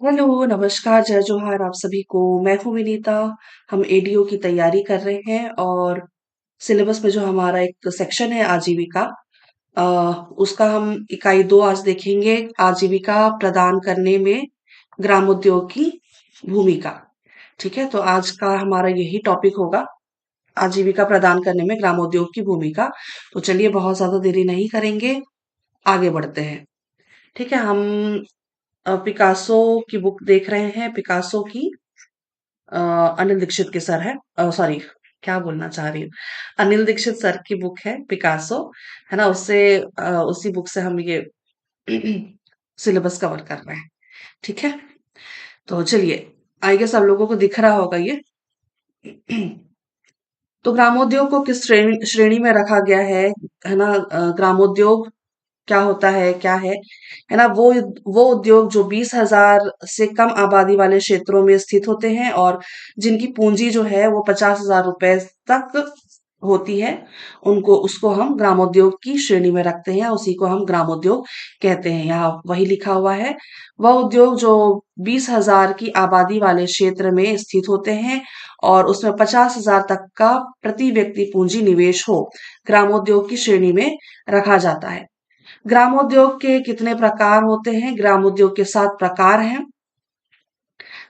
Hello, नमस्कार, जय जोहार आप सभी को। मैं हूँ विनीता। हम एडीओ की तैयारी कर रहे हैं और सिलेबस में जो हमारा एक सेक्शन है आजीविका, अ, उसका हम इकाई 2 आज देखेंगे। आजीविका प्रदान करने में ग्रामोद्योग की भूमिका। ठीक है, तो आज का हमारा यही टॉपिक होगा, आजीविका प्रदान करने में ग्रामोद्योग की भूमिका। तो चलिए बहुत ज्यादा देरी नहीं करेंगे, आगे बढ़ते हैं। ठीक है, हम पिकासो की बुक देख रहे हैं। पिकासो की अ, अनिल दीक्षित के सर है, सॉरी, क्या बोलना चाह रही हूँ, अनिल दीक्षित सर की बुक है पिकासो, है ना। उससे उसी बुक से हम ये सिलेबस कवर कर रहे हैं। ठीक है, तो चलिए, आई गेस सब लोगों को दिख रहा होगा ये। तो ग्रामोद्योग को किस श्रेणी श्रेणी में रखा गया है ना। ग्रामोद्योग क्या होता है, क्या है ना। वो उद्योग जो 20,000 से कम आबादी वाले क्षेत्रों में स्थित होते हैं और जिनकी पूंजी जो है वो 50,000 रुपए तक होती है, उनको उसको हम ग्रामोद्योग की श्रेणी में रखते हैं, उसी को हम ग्रामोद्योग कहते हैं। यहाँ वही लिखा हुआ है, वह उद्योग जो 20,000 की आबादी वाले क्षेत्र में स्थित होते हैं और उसमें 50,000 तक का प्रति व्यक्ति पूंजी निवेश हो, ग्रामोद्योग की श्रेणी में रखा जाता है। ग्रामोद्योग के कितने प्रकार होते हैं? ग्रामोद्योग के 7 प्रकार हैं।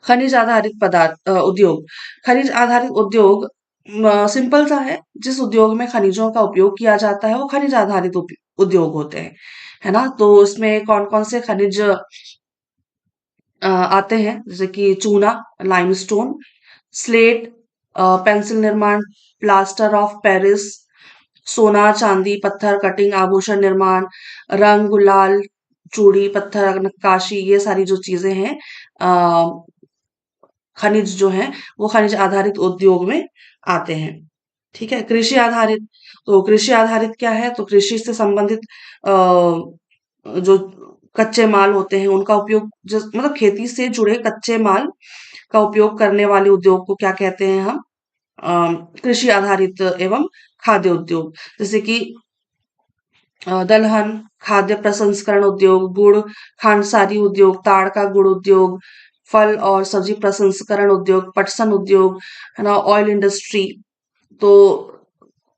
खनिज आधारित उद्योग। खनिज आधारित उद्योग सिंपल सा है, जिस उद्योग में खनिजों का उपयोग किया जाता है वो खनिज आधारित उद्योग होते हैं, है ना। तो इसमें कौन कौन से खनिज आते हैं, जैसे कि चूना, लाइमस्टोन, स्लेट, पेंसिल निर्माण, प्लास्टर ऑफ पेरिस, सोना, चांदी, पत्थर, कटिंग, आभूषण निर्माण, रंग, गुलाल, चूड़ी, पत्थर, नक्काशी, ये सारी जो चीजें हैं, खनिज जो हैं, वो खनिज आधारित उद्योग में आते हैं। ठीक है, कृषि आधारित। तो कृषि आधारित क्या है? तो कृषि से संबंधित जो कच्चे माल होते हैं उनका उपयोग, मतलब खेती से जुड़े कच्चे माल का उपयोग करने वाले उद्योग को क्या कहते हैं हम? कृषि आधारित एवं खाद्य उद्योग। जैसे कि दलहन, खाद्य प्रसंस्करण उद्योग, गुड़, खांडसारी उद्योग, ताड़ का गुड़ उद्योग, फल और सब्जी प्रसंस्करण उद्योग, पटसन उद्योग, है ना, ऑयल इंडस्ट्री। तो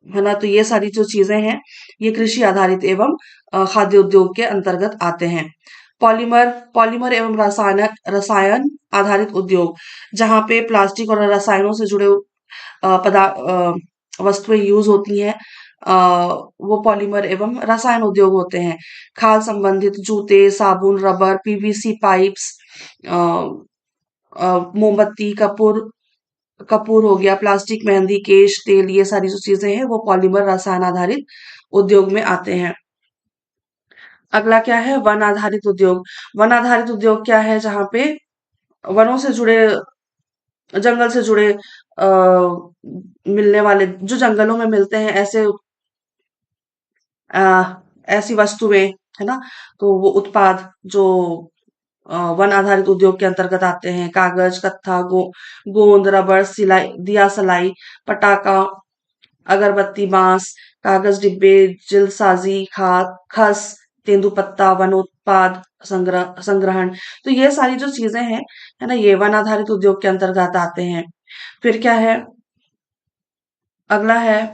है ना, तो ये सारी जो चीजें हैं, ये कृषि आधारित एवं खाद्य उद्योग के अंतर्गत आते हैं। पॉलीमर पॉलीमर एवं रसायन रसायन आधारित उद्योग, जहाँ पे प्लास्टिक और रसायनों से जुड़े वस्तुएं यूज होती हैं, अ, वो पॉलीमर एवं रसायन उद्योग होते हैं। खाल संबंधित जूते, साबुन, रबर, पीवीसी पाइप्स, मोमबत्ती, कपूर कपूर हो गया, प्लास्टिक, मेहंदी, केश, तेल, ये सारी जो चीजें हैं वो पॉलीमर रसायन आधारित उद्योग में आते हैं। अगला क्या है? वन आधारित उद्योग। वन आधारित उद्योग क्या है? जहाँ पे वनों से जुड़े, जंगल से जुड़े मिलने वाले, जो जंगलों में मिलते हैं ऐसे ऐसी वस्तुएं, है ना। तो वो उत्पाद जो वन आधारित उद्योग के अंतर्गत आते हैं, कागज, कत्था, गोंद, रबर, सिलाई, दिया सलाई, पटाखा, अगरबत्ती, बांस, कागज डिब्बे, जिल्दसाजी, खाद, खस, तेंदुपत्ता, वनोत्पाद संग्रहण। तो ये सारी जो चीजें हैं, है ना, ये वन आधारित उद्योग के अंतर्गत आते हैं। फिर क्या है? अगला है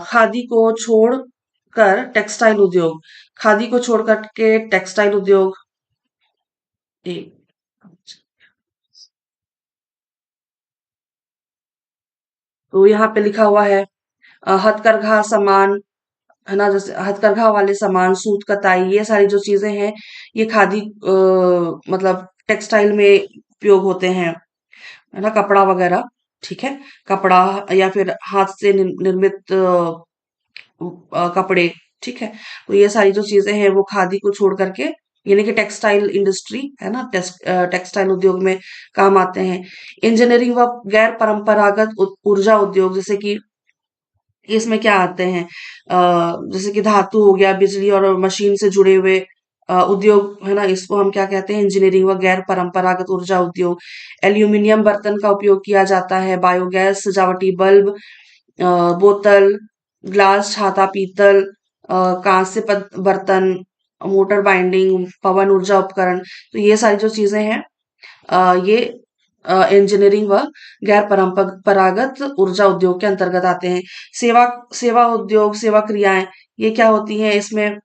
खादी को छोड़ कर टेक्सटाइल उद्योग। खादी को छोड़ कर के टेक्सटाइल उद्योग। एक तो यहाँ पे लिखा हुआ है, हथकरघा सामान, है ना, जैसे हथकरघा वाले सामान, सूत कताई, ये सारी जो चीजें हैं, ये खादी मतलब टेक्सटाइल में उपयोग होते हैं, है ना, कपड़ा वगैरह। ठीक है, कपड़ा या फिर हाथ से निर्मित कपड़े। ठीक है, तो ये सारी जो चीजें हैं वो खादी को छोड़ करके, यानी कि टेक्सटाइल इंडस्ट्री, है ना, टेक्सटाइल उद्योग में काम आते हैं। इंजीनियरिंग व गैर परंपरागत ऊर्जा उद्योग, जैसे कि इसमें क्या आते हैं? जैसे कि धातु हो गया, बिजली और मशीन से जुड़े हुए उद्योग, है ना, इसको हम क्या कहते हैं? इंजीनियरिंग व गैर परंपरागत ऊर्जा उद्योग। एल्यूमिनियम बर्तन का उपयोग किया जाता है, बायोगैस, सजावटी बल्ब, बोतल, ग्लास, छाता, पीतल, कांस्य बर्तन, मोटर बाइंडिंग, पवन ऊर्जा उपकरण। तो ये सारी जो चीजें हैं, ये इंजीनियरिंग व गैर परंपरागत ऊर्जा उद्योग के अंतर्गत आते हैं। सेवा सेवा उद्योग, सेवा क्रियाएं, ये क्या होती हैं? इसमें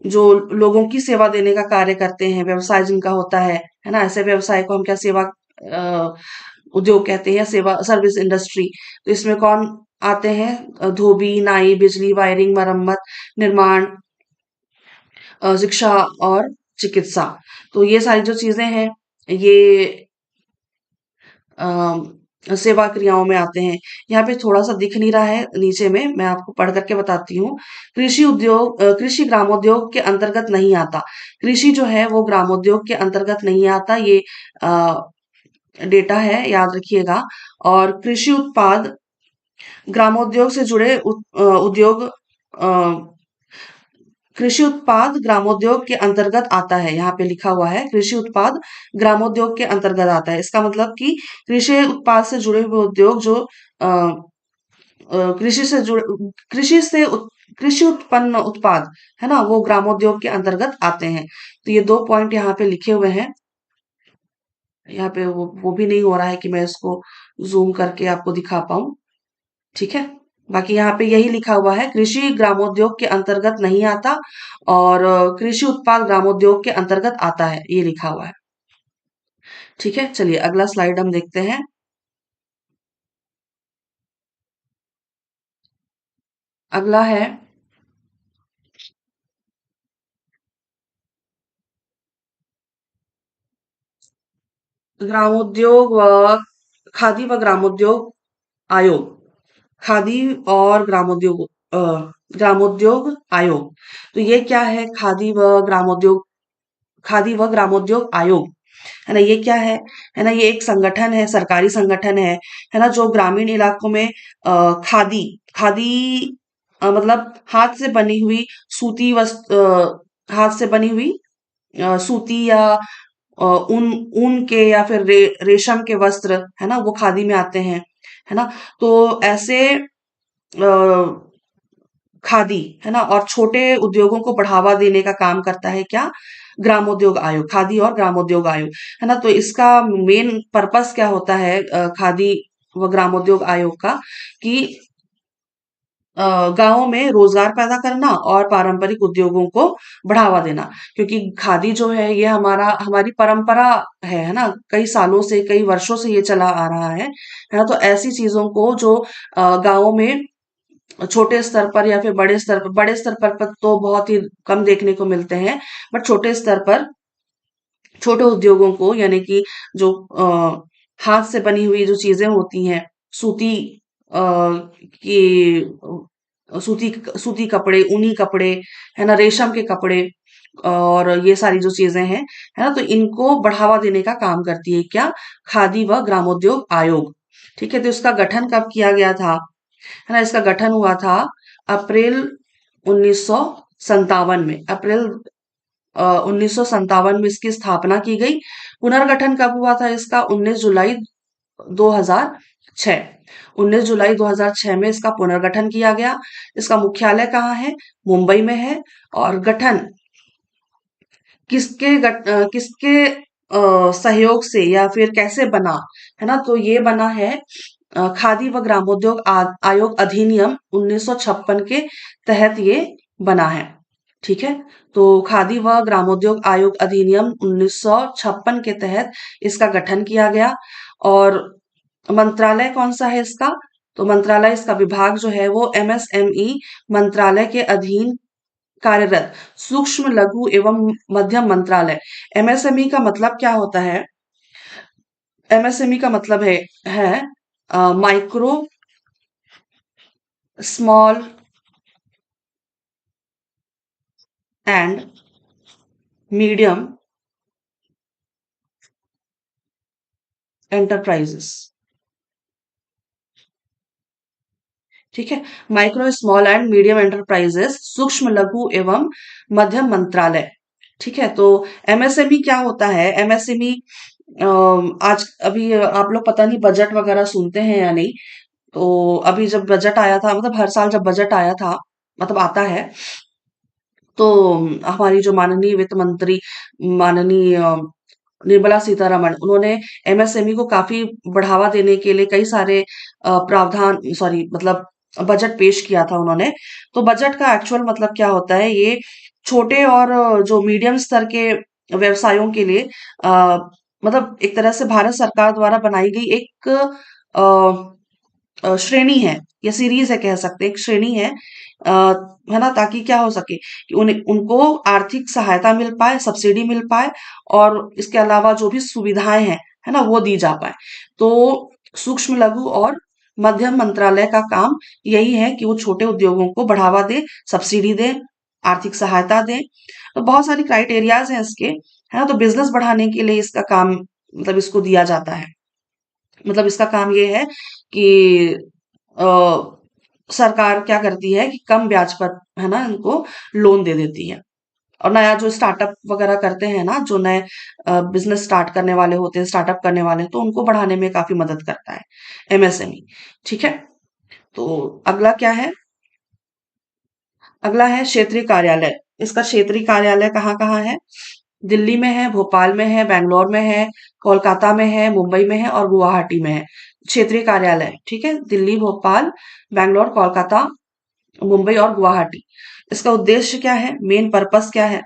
जो लोगों की सेवा देने का कार्य करते हैं, व्यवसाय जिनका होता है ना? ऐसे व्यवसाय को हम क्या सेवा उद्योग कहते हैं, या सेवा सर्विस इंडस्ट्री। तो इसमें कौन आते हैं? धोबी, नाई, बिजली, वायरिंग, मरम्मत, निर्माण, शिक्षा और चिकित्सा। तो ये सारी जो चीजें हैं, ये सेवा क्रियाओं में आते हैं। यहाँ पे थोड़ा सा दिख नहीं रहा है नीचे में, मैं आपको पढ़ करके बताती हूँ। कृषि उद्योग, कृषि ग्रामोद्योग के अंतर्गत नहीं आता। कृषि जो है वो ग्रामोद्योग के अंतर्गत नहीं आता, ये डेटा है, याद रखिएगा। और कृषि उत्पाद ग्रामोद्योग से जुड़े उद्योग, कृषि उत्पाद ग्रामोद्योग के अंतर्गत आता है। यहाँ पे लिखा हुआ है कृषि उत्पाद ग्रामोद्योग के अंतर्गत आता है। इसका मतलब कि कृषि उत्पाद से जुड़े हुए उद्योग जो अ, कृषि से जुड़े, कृषि उत्पन्न उत्पाद है ना, वो ग्रामोद्योग के अंतर्गत आते हैं। तो ये 2 पॉइंट यहाँ पे लिखे हुए हैं। यहाँ पे वो भी नहीं हो रहा है कि मैं इसको जूम करके आपको दिखा पाऊं। ठीक है। बाकी यहाँ पे यही लिखा हुआ है, कृषि ग्रामोद्योग के अंतर्गत नहीं आता, और कृषि उत्पाद ग्रामोद्योग के अंतर्गत आता है, ये लिखा हुआ है। ठीक है, चलिए अगला स्लाइड हम देखते हैं। अगला है ग्रामोद्योग व खादी व ग्रामोद्योग आयोग। खादी और अ, ग्रामोद्योग आयोग। तो ये क्या है? खादी व ग्रामोद्योग आयोग, है ना? ये क्या है ना? ये एक संगठन है, सरकारी संगठन है ना, जो ग्रामीण इलाकों में खादी खादी मतलब हाथ से बनी हुई सूती वस्त्र, हाथ से बनी हुई सूती या ऊन ऊन के या फिर रेशम के वस्त्र, है ना, वो खादी में आते हैं, है ना? तो ऐसे खादी, है ना, और छोटे उद्योगों को बढ़ावा देने का काम करता है क्या? ग्रामोद्योग आयोग, खादी और ग्रामोद्योग आयोग, है ना? तो इसका मेन पर्पस क्या होता है खादी व ग्रामोद्योग आयोग का? कि गांवों में रोजगार पैदा करना और पारंपरिक उद्योगों को बढ़ावा देना। क्योंकि खादी जो है ये हमारी परंपरा है ना? कई सालों से, कई वर्षों से ये चला आ रहा है ना? तो ऐसी चीजों को जो गांवों में छोटे स्तर पर या फिर बड़े स्तर पर तो बहुत ही कम देखने को मिलते हैं, बट छोटे स्तर पर छोटे उद्योगों को, यानी कि जो हाथ से बनी हुई जो चीजें होती हैं, सूती की सूती सूती कपड़े, ऊनी कपड़े, है ना, रेशम के कपड़े, और ये सारी जो चीजें हैं, है ना, तो इनको बढ़ावा देने का काम करती है क्या? खादी व ग्रामोद्योग आयोग। ठीक है, तो इसका गठन कब किया गया था? है ना, इसका गठन हुआ था अप्रैल 1957 में। अप्रैल 1957 में इसकी स्थापना की गई। पुनर्गठन कब हुआ था इसका? 19 जुलाई 2006। 19 जुलाई 2006 में इसका पुनर्गठन किया गया। इसका मुख्यालय कहाँ है? मुंबई में है। और गठन किसके सहयोग से या फिर कैसे बना, है ना? तो ये बना है खादी व ग्रामोद्योग आयोग अधिनियम 1956 के तहत ये बना है। ठीक है, तो खादी व ग्रामोद्योग आयोग अधिनियम 1956 के तहत इसका गठन किया गया। और मंत्रालय कौन सा है इसका? तो मंत्रालय, इसका विभाग जो है वो एमएसएमई मंत्रालय के अधीन कार्यरत सूक्ष्म लघु एवं मध्यम मंत्रालय। एमएसएमई का मतलब क्या होता है? एमएसएमई का मतलब है micro small and medium enterprises. ठीक है, micro small and medium enterprises सूक्ष्म लघु एवं मध्यम मंत्रालय। ठीक है, तो एमएसएमई क्या होता है? एमएसएमई आज अभी आप लोग पता नहीं बजट वगैरह सुनते हैं या नहीं। तो अभी जब बजट आया था, मतलब हर साल जब बजट आया था, मतलब आता है, तो हमारी जो माननीय वित्त मंत्री, माननीय निर्मला सीतारमण, उन्होंने एमएसएमई को काफी बढ़ावा देने के लिए कई सारे प्रावधान, सॉरी मतलब बजट पेश किया था उन्होंने। तो बजट का एक्चुअल मतलब क्या होता है, ये छोटे और जो मीडियम स्तर के व्यवसायों के लिए मतलब एक तरह से भारत सरकार द्वारा बनाई गई एक श्रेणी है या सीरीज है, कह सकते हैं एक श्रेणी है, अ, है ना, ताकि क्या हो सके कि उन्हें उनको आर्थिक सहायता मिल पाए, सब्सिडी मिल पाए, और इसके अलावा जो भी सुविधाएं हैं, है ना, वो दी जा पाए। तो सूक्ष्म लघु और मध्यम मंत्रालय का काम यही है कि वो छोटे उद्योगों को बढ़ावा दे, सब्सिडी दे, आर्थिक सहायता दे। तो बहुत सारी क्राइटेरियाज हैं इसके, है ना। तो बिजनेस बढ़ाने के लिए इसका काम, मतलब इसको दिया जाता है। मतलब इसका काम ये है कि अ, सरकार क्या करती है कि कम ब्याज पर, है ना, इनको लोन दे देती है। और नया जो स्टार्टअप वगैरह करते हैं ना, जो नए बिजनेस स्टार्ट करने वाले होते हैं, स्टार्टअप करने वाले, तो उनको बढ़ाने में काफी मदद करता है एमएसएमई। ठीक है। तो अगला क्या है, अगला है क्षेत्रीय कार्यालय। इसका क्षेत्रीय कार्यालय कहाँ कहाँ है? दिल्ली में है, भोपाल में है, बैंगलोर में है, कोलकाता में है, मुंबई में है और गुवाहाटी में है। क्षेत्रीय कार्यालय, ठीक है, दिल्ली, भोपाल, बैंगलोर, कोलकाता, मुंबई और गुवाहाटी। इसका उद्देश्य क्या है, मेन पर्पस क्या है?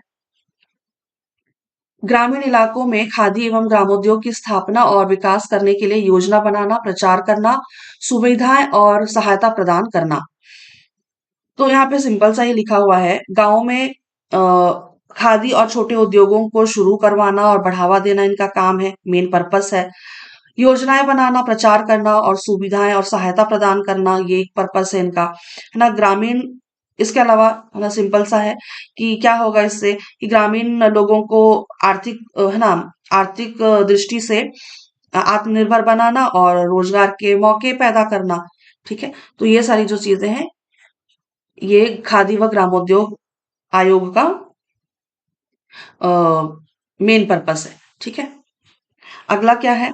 ग्रामीण इलाकों में खादी एवं ग्रामोद्योग की स्थापना और विकास करने के लिए योजना बनाना, प्रचार करना, सुविधाएं और सहायता प्रदान करना। तो यहाँ पे सिंपल सा ही लिखा हुआ है, गाँव में खादी और छोटे उद्योगों को शुरू करवाना और बढ़ावा देना इनका काम है, मेन पर्पस है। योजनाएं बनाना, प्रचार करना और सुविधाएं और सहायता प्रदान करना, ये एक पर्पस है इनका, है ना। ग्रामीण, इसके अलावा, है ना, सिंपल सा है कि क्या होगा इससे कि ग्रामीण लोगों को आर्थिक है ना, आर्थिक दृष्टि से आत्मनिर्भर बनाना और रोजगार के मौके पैदा करना। ठीक है। तो ये सारी जो चीजें हैं, ये खादी व ग्रामोद्योग आयोग का मेन पर्पस है। ठीक है। अगला क्या है,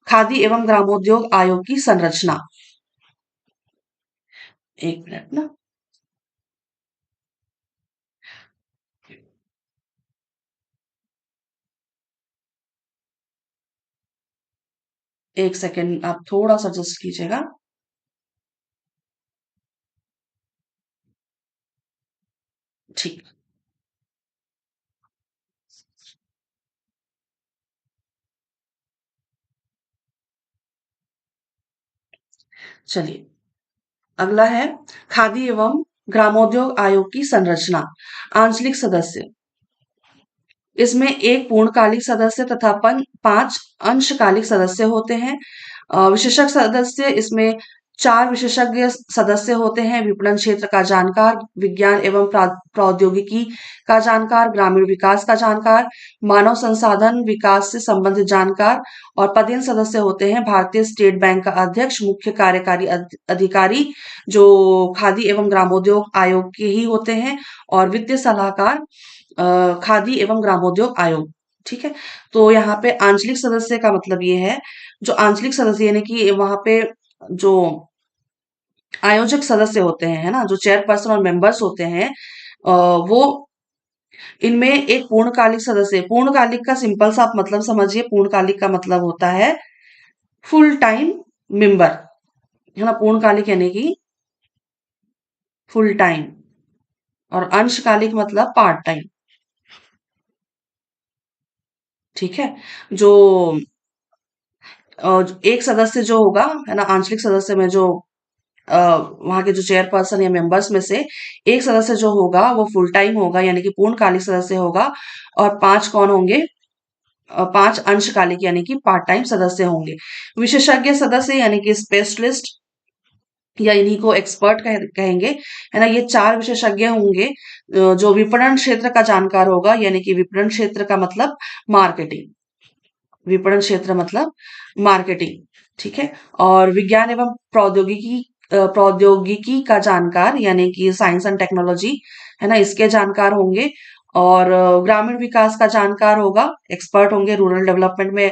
खादी एवं ग्रामोद्योग आयोग की संरचना। एक मिनट ना, एक सेकेंड आप थोड़ा सा जस्ट कीजिएगा। ठीक, चलिए। अगला है खादी एवं ग्रामोद्योग आयोग की संरचना। आंचलिक सदस्य, इसमें एक पूर्णकालिक सदस्य तथा पांच अंशकालिक सदस्य होते हैं। विशेषज्ञ सदस्य, इसमें चार विशेषज्ञ सदस्य होते हैं। विपणन क्षेत्र का जानकार, विज्ञान एवं प्रौद्योगिकी का जानकार, ग्रामीण विकास का जानकार, मानव संसाधन विकास से संबंधित जानकार। और पदेन सदस्य होते हैं भारतीय स्टेट बैंक का अध्यक्ष, मुख्य कार्यकारी अधिकारी, जो खादी एवं ग्रामोद्योग आयोग के ही होते हैं, और वित्तीय सलाहकार, खादी एवं ग्रामोद्योग आयोग। ठीक है। तो यहाँ पे आंचलिक सदस्य का मतलब ये है, जो आंचलिक सदस्य यानी कि वहां पे जो आयोजक सदस्य होते हैं, है ना, जो चेयरपर्सन और मेंबर्स होते हैं, वो इनमें एक पूर्णकालिक सदस्य, पूर्णकालिक का सिंपल सा आप मतलब समझिए, पूर्णकालिक का मतलब होता है फुल टाइम मेंबर, है ना। पूर्णकालिक यानी कि फुल टाइम, और अंशकालिक मतलब पार्ट टाइम। ठीक है। जो एक सदस्य जो होगा, है ना, आंचलिक सदस्य में जो वहां के जो चेयरपर्सन या मेंबर्स में से एक सदस्य जो होगा वो फुल टाइम होगा, यानी कि पूर्णकालिक सदस्य होगा। और पांच कौन होंगे, पांच अंशकालिक यानी कि पार्ट टाइम सदस्य होंगे। विशेषज्ञ सदस्य यानी कि स्पेशलिस्ट, या इन्हीं को एक्सपर्ट कहेंगे, है ना। ये चार विशेषज्ञ होंगे, जो विपणन क्षेत्र का जानकार होगा, यानी कि विपणन क्षेत्र का मतलब मार्केटिंग, विपणन क्षेत्र मतलब मार्केटिंग। ठीक है। और विज्ञान एवं प्रौद्योगिकी का जानकार, यानी कि साइंस एंड टेक्नोलॉजी, है ना, इसके जानकार होंगे। और ग्रामीण विकास का जानकार होगा, एक्सपर्ट होंगे, रूरल डेवलपमेंट में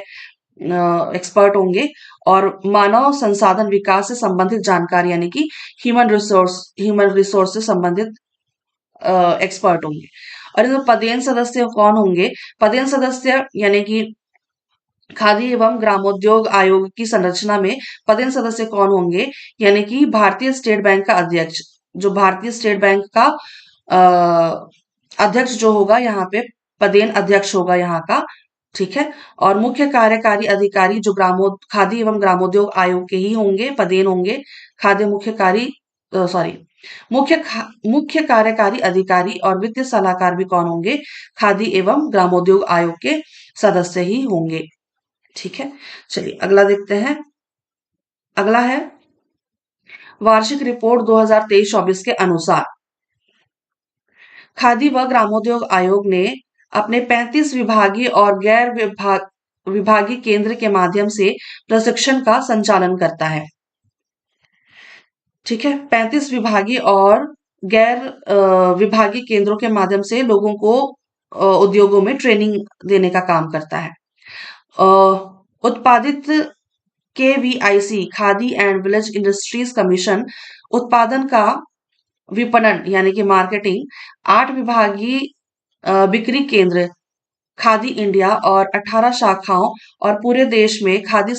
एक्सपर्ट होंगे। और मानव संसाधन विकास से संबंधित जानकारी, यानी कि ह्यूमन रिसोर्स से संबंधित एक्सपर्ट होंगे। और इसमें पदेन सदस्य कौन होंगे? पदेन सदस्य यानी कि खादी एवं ग्रामोद्योग आयोग की संरचना में पदेन सदस्य कौन होंगे? यानी कि भारतीय स्टेट बैंक का अध्यक्ष, जो भारतीय स्टेट बैंक का अध्यक्ष जो होगा यहाँ पे, पदेन अध्यक्ष होगा यहाँ का। ठीक है। और मुख्य कार्यकारी अधिकारी जो खादी एवं ग्रामोद्योग आयोग के ही होंगे, पदेन होंगे। खाद्य मुख्य कारी सॉरी मुख्य कार्यकारी अधिकारी और वित्तीय सलाहकार भी कौन होंगे? खादी एवं ग्रामोद्योग आयोग के सदस्य ही होंगे। ठीक है। चलिए अगला देखते हैं। अगला है वार्षिक रिपोर्ट 2023-24 के अनुसार खादी व ग्रामोद्योग आयोग ने अपने 35 विभागीय और गैर विभागीय केंद्र के माध्यम से प्रशिक्षण का संचालन करता है। ठीक है। 35 विभागीय और गैर विभागीय केंद्रों के माध्यम से लोगों को उद्योगों में ट्रेनिंग देने का काम करता है। उत्पादित KVIC khadi and village industries commission उत्पादन का विपणन यानी कि मार्केटिंग 8 विभागीय बिक्री केंद्र खादी इंडिया और 18 शाखाओं और पूरे देश में खादी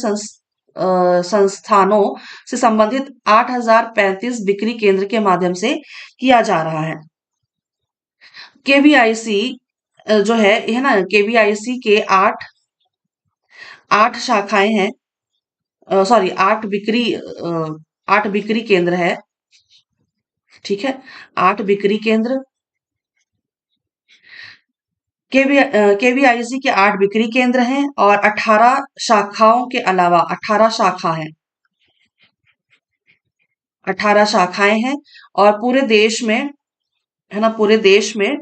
संस्थानों से संबंधित 8035 बिक्री केंद्र के माध्यम से किया जा रहा है। KVIC जो है ना, KVIC के 8 शाखाएं हैं, सॉरी 8 बिक्री केंद्र है। ठीक है। 8 बिक्री केंद्र KVIC के 8 बिक्री केंद्र हैं और 18 शाखाओं के अलावा 18 शाखा है, 18 शाखाएं हैं। और पूरे देश में है ना, पूरे देश में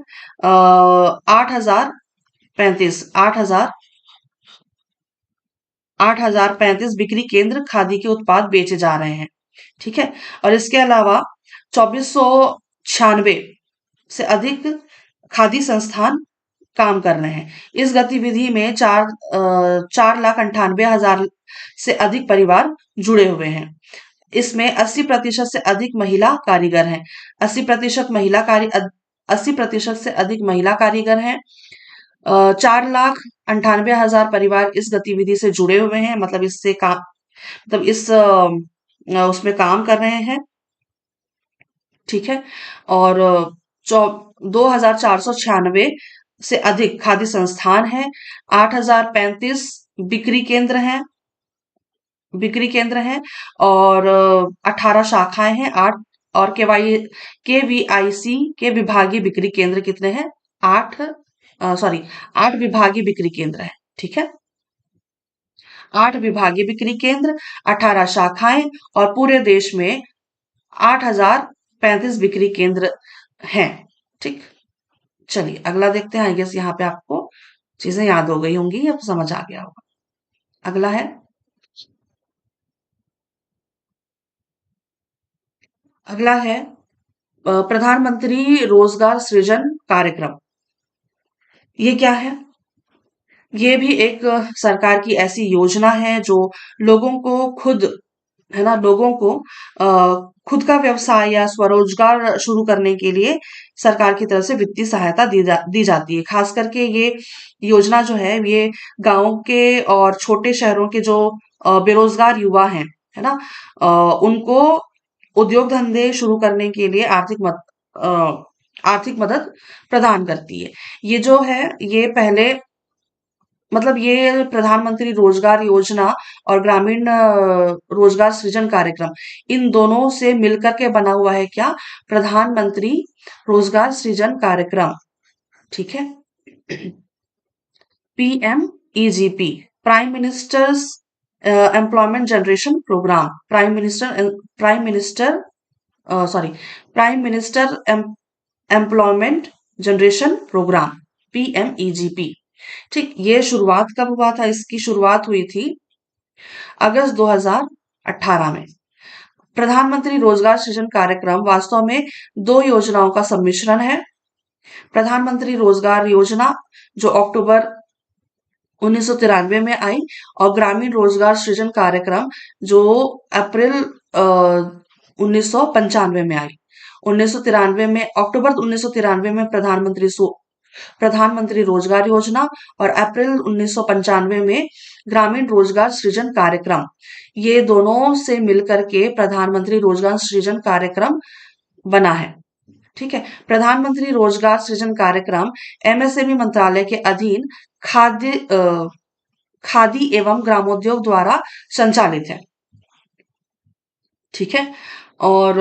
8,035 बिक्री केंद्र खादी के उत्पाद बेचे जा रहे हैं। ठीक है। और इसके अलावा 2496 से अधिक खादी संस्थान काम कर रहे हैं। इस गतिविधि में 4,98,000 से अधिक परिवार जुड़े हुए हैं। इसमें 80% से अधिक महिला कारीगर हैं। 80% से अधिक महिला कारीगर हैं। 4,98,000 परिवार इस गतिविधि से जुड़े हुए हैं, मतलब इससे काम, मतलब इस उसमें काम कर रहे हैं। ठीक है। और 2,496 से अधिक खादी संस्थान है। 8,035 बिक्री केंद्र हैं, और 18 शाखाएं हैं। 8 और KVIC के विभागीय बिक्री केंद्र कितने हैं? 8 विभागीय बिक्री केंद्र है। ठीक है। 8 विभागीय बिक्री केंद्र, 18 शाखाएं और पूरे देश में 8,035 बिक्री केंद्र हैं। ठीक। चलिए अगला देखते हैं। आई गेस यहाँ पे आपको चीजें याद हो गई होंगी, अब समझ आ गया होगा। अगला है प्रधानमंत्री रोजगार सृजन कार्यक्रम। ये क्या है? ये भी एक सरकार की ऐसी योजना है जो लोगों को खुद, है ना, लोगों को खुद का व्यवसाय या स्वरोजगार शुरू करने के लिए सरकार की तरफ से वित्तीय सहायता दी जाती है। खास करके ये योजना जो है, ये गांव के और छोटे शहरों के जो बेरोजगार युवा हैं, है ना, उनको उद्योग धंधे शुरू करने के लिए आर्थिक मदद प्रदान करती है। ये जो है, ये पहले, मतलब ये प्रधानमंत्री रोजगार योजना और ग्रामीण रोजगार सृजन कार्यक्रम, इन दोनों से मिलकर के बना हुआ है क्या? प्रधानमंत्री रोजगार सृजन कार्यक्रम। ठीक है। PMEGP, prime ministers employment generation programme, prime minister employment generation programme, PMEGP। ठीक। ये शुरुआत कब हुआ था? इसकी शुरुआत हुई थी अगस्त 2018 में। प्रधानमंत्री रोजगार सृजन कार्यक्रम वास्तव में 2 योजनाओं का सम्मिश्रण है। प्रधानमंत्री रोजगार योजना जो अक्टूबर 1993 में आई, और ग्रामीण रोजगार सृजन कार्यक्रम जो अप्रैल 1995 में आई। 1993 में, अक्टूबर 1993 में प्रधानमंत्री प्रधानमंत्री रोजगार योजना और अप्रैल 1995 में ग्रामीण रोजगार सृजन कार्यक्रम, ये दोनों से मिलकर के प्रधानमंत्री रोजगार सृजन कार्यक्रम बना है। ठीक है। प्रधानमंत्री रोजगार सृजन कार्यक्रम एमएसएमई मंत्रालय के अधीन खाद्य खादी एवं ग्रामोद्योग द्वारा संचालित है। ठीक है। और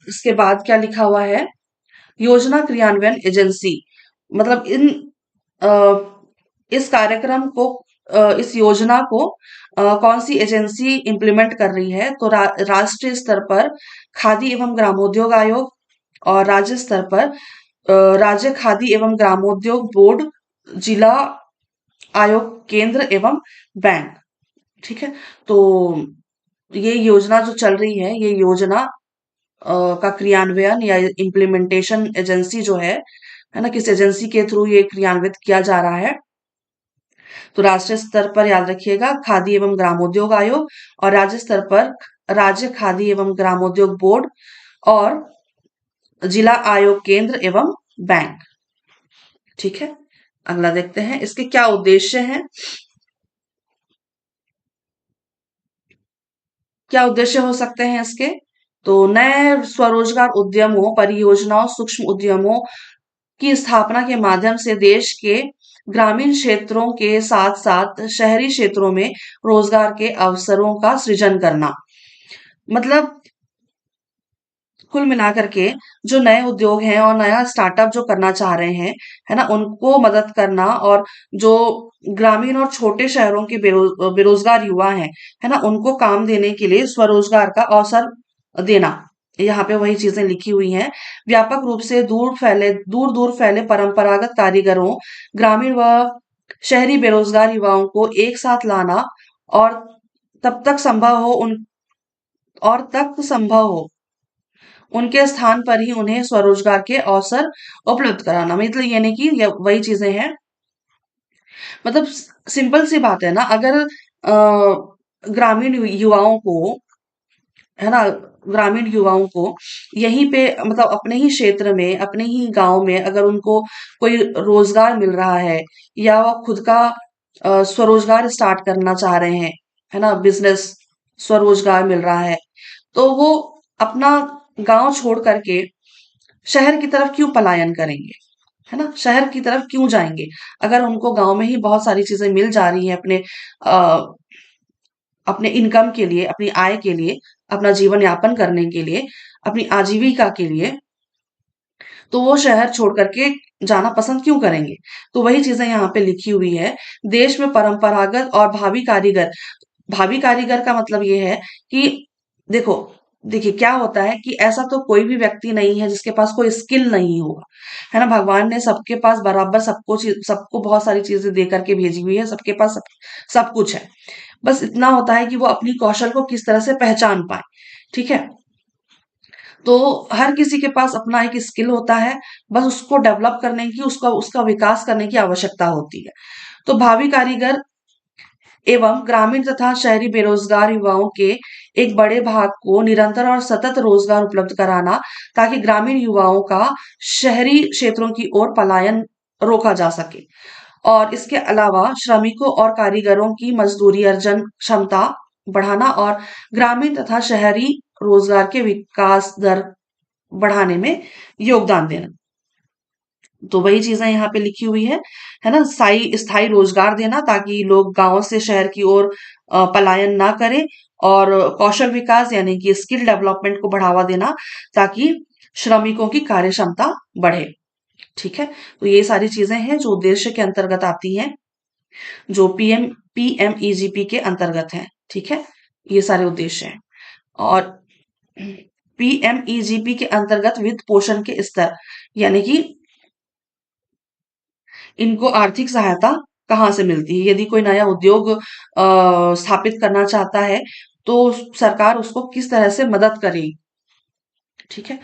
इसके बाद क्या लिखा हुआ है, योजना क्रियान्वयन एजेंसी, मतलब अ, इस कार्यक्रम को इस योजना को कौन सी एजेंसी इम्प्लीमेंट कर रही है, तो राष्ट्रीय स्तर पर खादी एवं ग्रामोद्योग आयोग और राज्य स्तर पर राज्य खादी एवं ग्रामोद्योग बोर्ड, जिला आयोग, केंद्र एवं बैंक। ठीक है। तो ये योजना जो चल रही है, ये योजना का क्रियान्वयन या इम्प्लीमेंटेशन एजेंसी जो है ना, किस एजेंसी के थ्रू ये क्रियान्वित किया जा रहा है, तो राष्ट्रीय स्तर पर याद रखिएगा खादी एवं ग्रामोद्योग आयोग, और राज्य स्तर पर राज्य खादी एवं ग्रामोद्योग बोर्ड और जिला आयोग, केंद्र एवं बैंक। ठीक है। अगला देखते हैं इसके क्या उद्देश्य हैं। क्या उद्देश्य हो सकते हैं इसके, तो नए स्वरोजगार उद्यमों, परियोजनाओं, सूक्ष्म उद्यमों की स्थापना के माध्यम से देश के ग्रामीण क्षेत्रों के साथ साथ शहरी क्षेत्रों में रोजगार के अवसरों का सृजन करना। मतलब कुल मिलाकर के जो नए उद्योग हैं और नया स्टार्टअप जो करना चाह रहे हैं, है ना, उनको मदद करना, और जो ग्रामीण और छोटे शहरों के बेरोजगार युवा हैं, है ना, उनको काम देने के लिए स्वरोजगार का अवसर देना। यहाँ पे वही चीजें लिखी हुई हैं। व्यापक रूप से दूर दूर फैले परंपरागत कारीगरों, ग्रामीण व शहरी बेरोजगार युवाओं को एक साथ लाना, और तब तक संभव हो उन और तक संभव हो उनके स्थान पर ही उन्हें स्वरोजगार के अवसर उपलब्ध कराना। मतलब ये नहीं कि ये वही चीजें हैं, मतलब सिंपल सी बात है ना, अगर ग्रामीण युवाओं को, है ना, ग्रामीण युवाओं को यहीं पे, मतलब अपने ही क्षेत्र में, अपने ही गांव में अगर उनको कोई रोजगार मिल रहा है, या वो खुद का स्वरोजगार स्टार्ट करना चाह रहे हैं, है ना, बिजनेस, स्वरोजगार मिल रहा है, तो वो अपना गांव छोड़ करके शहर की तरफ क्यों पलायन करेंगे, है ना, शहर की तरफ क्यों जाएंगे, अगर उनको गांव में ही बहुत सारी चीजें मिल जा रही हैं अपने इनकम के लिए, अपनी आय के लिए, अपना जीवन यापन करने के लिए, अपनी आजीविका के लिए, तो वो शहर छोड़ करके जाना पसंद क्यों करेंगे। तो वही चीजें यहाँ पे लिखी हुई है। देश में परंपरागत और भावी कारीगर का मतलब ये है कि देखो, देखिए क्या होता है कि ऐसा तो कोई भी व्यक्ति नहीं है जिसके पास कोई स्किल नहीं होगा, है ना, भगवान ने सबके पास बराबर सबको बहुत सारी चीजें दे करके भेजी हुई है, सबके पास सब कुछ है। बस इतना होता है कि वो अपनी कौशल को किस तरह से पहचान पाए। ठीक है। तो हर किसी के पास अपना एक स्किल होता है, बस उसको डेवलप करने की, उसका उसका विकास करने की आवश्यकता होती है। तो भावी कारीगर एवं ग्रामीण तथा शहरी बेरोजगार युवाओं के एक बड़े भाग को निरंतर और सतत रोजगार उपलब्ध कराना, ताकि ग्रामीण युवाओं का शहरी क्षेत्रों की ओर पलायन रोका जा सके। और इसके अलावा श्रमिकों और कारीगरों की मजदूरी अर्जन क्षमता बढ़ाना, और ग्रामीण तथा शहरी रोजगार के विकास दर बढ़ाने में योगदान देना। तो वही चीजें यहाँ पे लिखी हुई है ना, स्थायी स्थायी रोजगार देना, ताकि लोग गांव से शहर की ओर पलायन ना करें, और कौशल विकास यानी कि स्किल डेवलपमेंट को बढ़ावा देना, ताकि श्रमिकों की कार्य क्षमता बढ़े। ठीक है। तो ये सारी चीजें हैं जो उद्देश्य के अंतर्गत आती हैं, जो पीएमईजीपी के अंतर्गत हैं। ठीक है। ये सारे उद्देश्य हैं। और पीएमईजीपी के अंतर्गत वित्त पोषण के स्तर, यानी कि इनको आर्थिक सहायता कहाँ से मिलती है, यदि कोई नया उद्योग स्थापित करना चाहता है, तो सरकार उसको किस तरह से मदद करेगी। ठीक है।